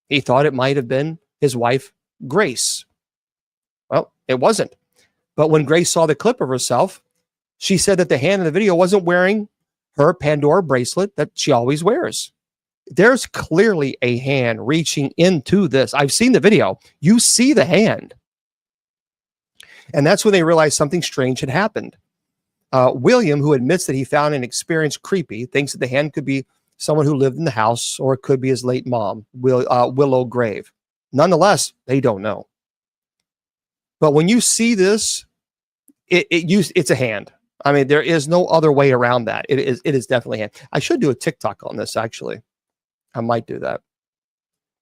he thought it might have been his wife, Grace. Well, it wasn't. But when Grace saw the clip of herself, she said that the hand in the video wasn't wearing her Pandora bracelet that she always wears. There's clearly a hand reaching into this. I've seen the video. You see the hand. And that's when they realized something strange had happened. William, who admits that he found an experience creepy, thinks that the hand could be someone who lived in the house, or it could be his late mom, Willow Grave. Nonetheless, they don't know. But when you see this, it's a hand. I mean, there is no other way around that. It is definitely a hand. I should do a TikTok on this, actually. I might do that.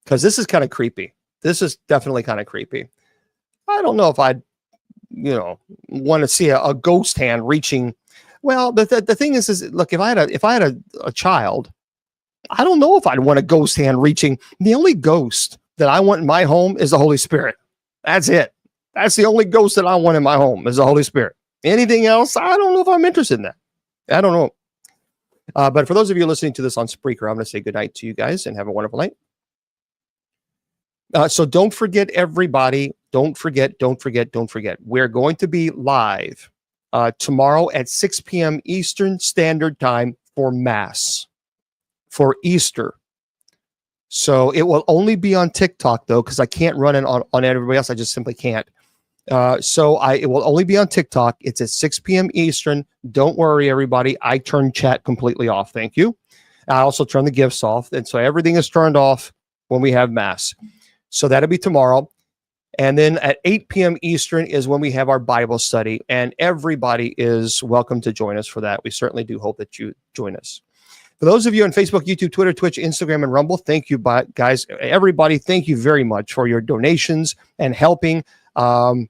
Because this is kind of creepy. This is definitely kind of creepy. I don't know if I'd, want to see a ghost hand reaching. Well, the thing is look, if I had a child, I don't know if I'd want a ghost hand reaching. The only ghost that I want in my home is the Holy Spirit. That's it. That's the only ghost that I want in my home is the Holy Spirit. Anything else, I don't know if I'm interested in that. I don't know. But for those of you listening to this on Spreaker, I'm going to say good night to you guys and have a wonderful night. So don't forget, everybody. Don't forget. We're going to be live tomorrow at 6 p.m. Eastern Standard Time for Mass, for Easter. So it will only be on TikTok, though, because I can't run it on everybody else. I just simply can't. It will only be on TikTok. It's at 6 p.m. Eastern. Don't worry, everybody. I turned chat completely off. Thank you. I also turned the gifts off. And so everything is turned off when we have Mass. So that'll be tomorrow. And then at 8 p.m. Eastern is when we have our Bible study. And everybody is welcome to join us for that. We certainly do hope that you join us. For those of you on Facebook, YouTube, Twitter, Twitch, Instagram, and Rumble, thank you, guys. Everybody, thank you very much for your donations and helping. We're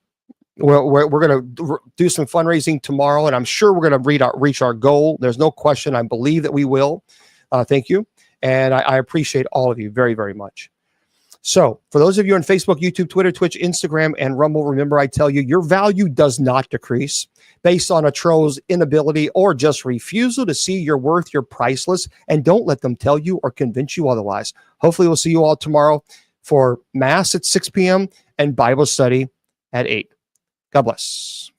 going to do some fundraising tomorrow, and I'm sure we're going to reach our goal. There's no question. I believe that we will. Thank you. And I appreciate all of you very, very much. So for those of you on Facebook, YouTube, Twitter, Twitch, Instagram, and Rumble, remember I tell you, your value does not decrease based on a troll's inability or just refusal to see your worth. You're priceless, and don't let them tell you or convince you otherwise. Hopefully we'll see you all tomorrow for Mass at 6 p.m. and Bible study at 8. God bless.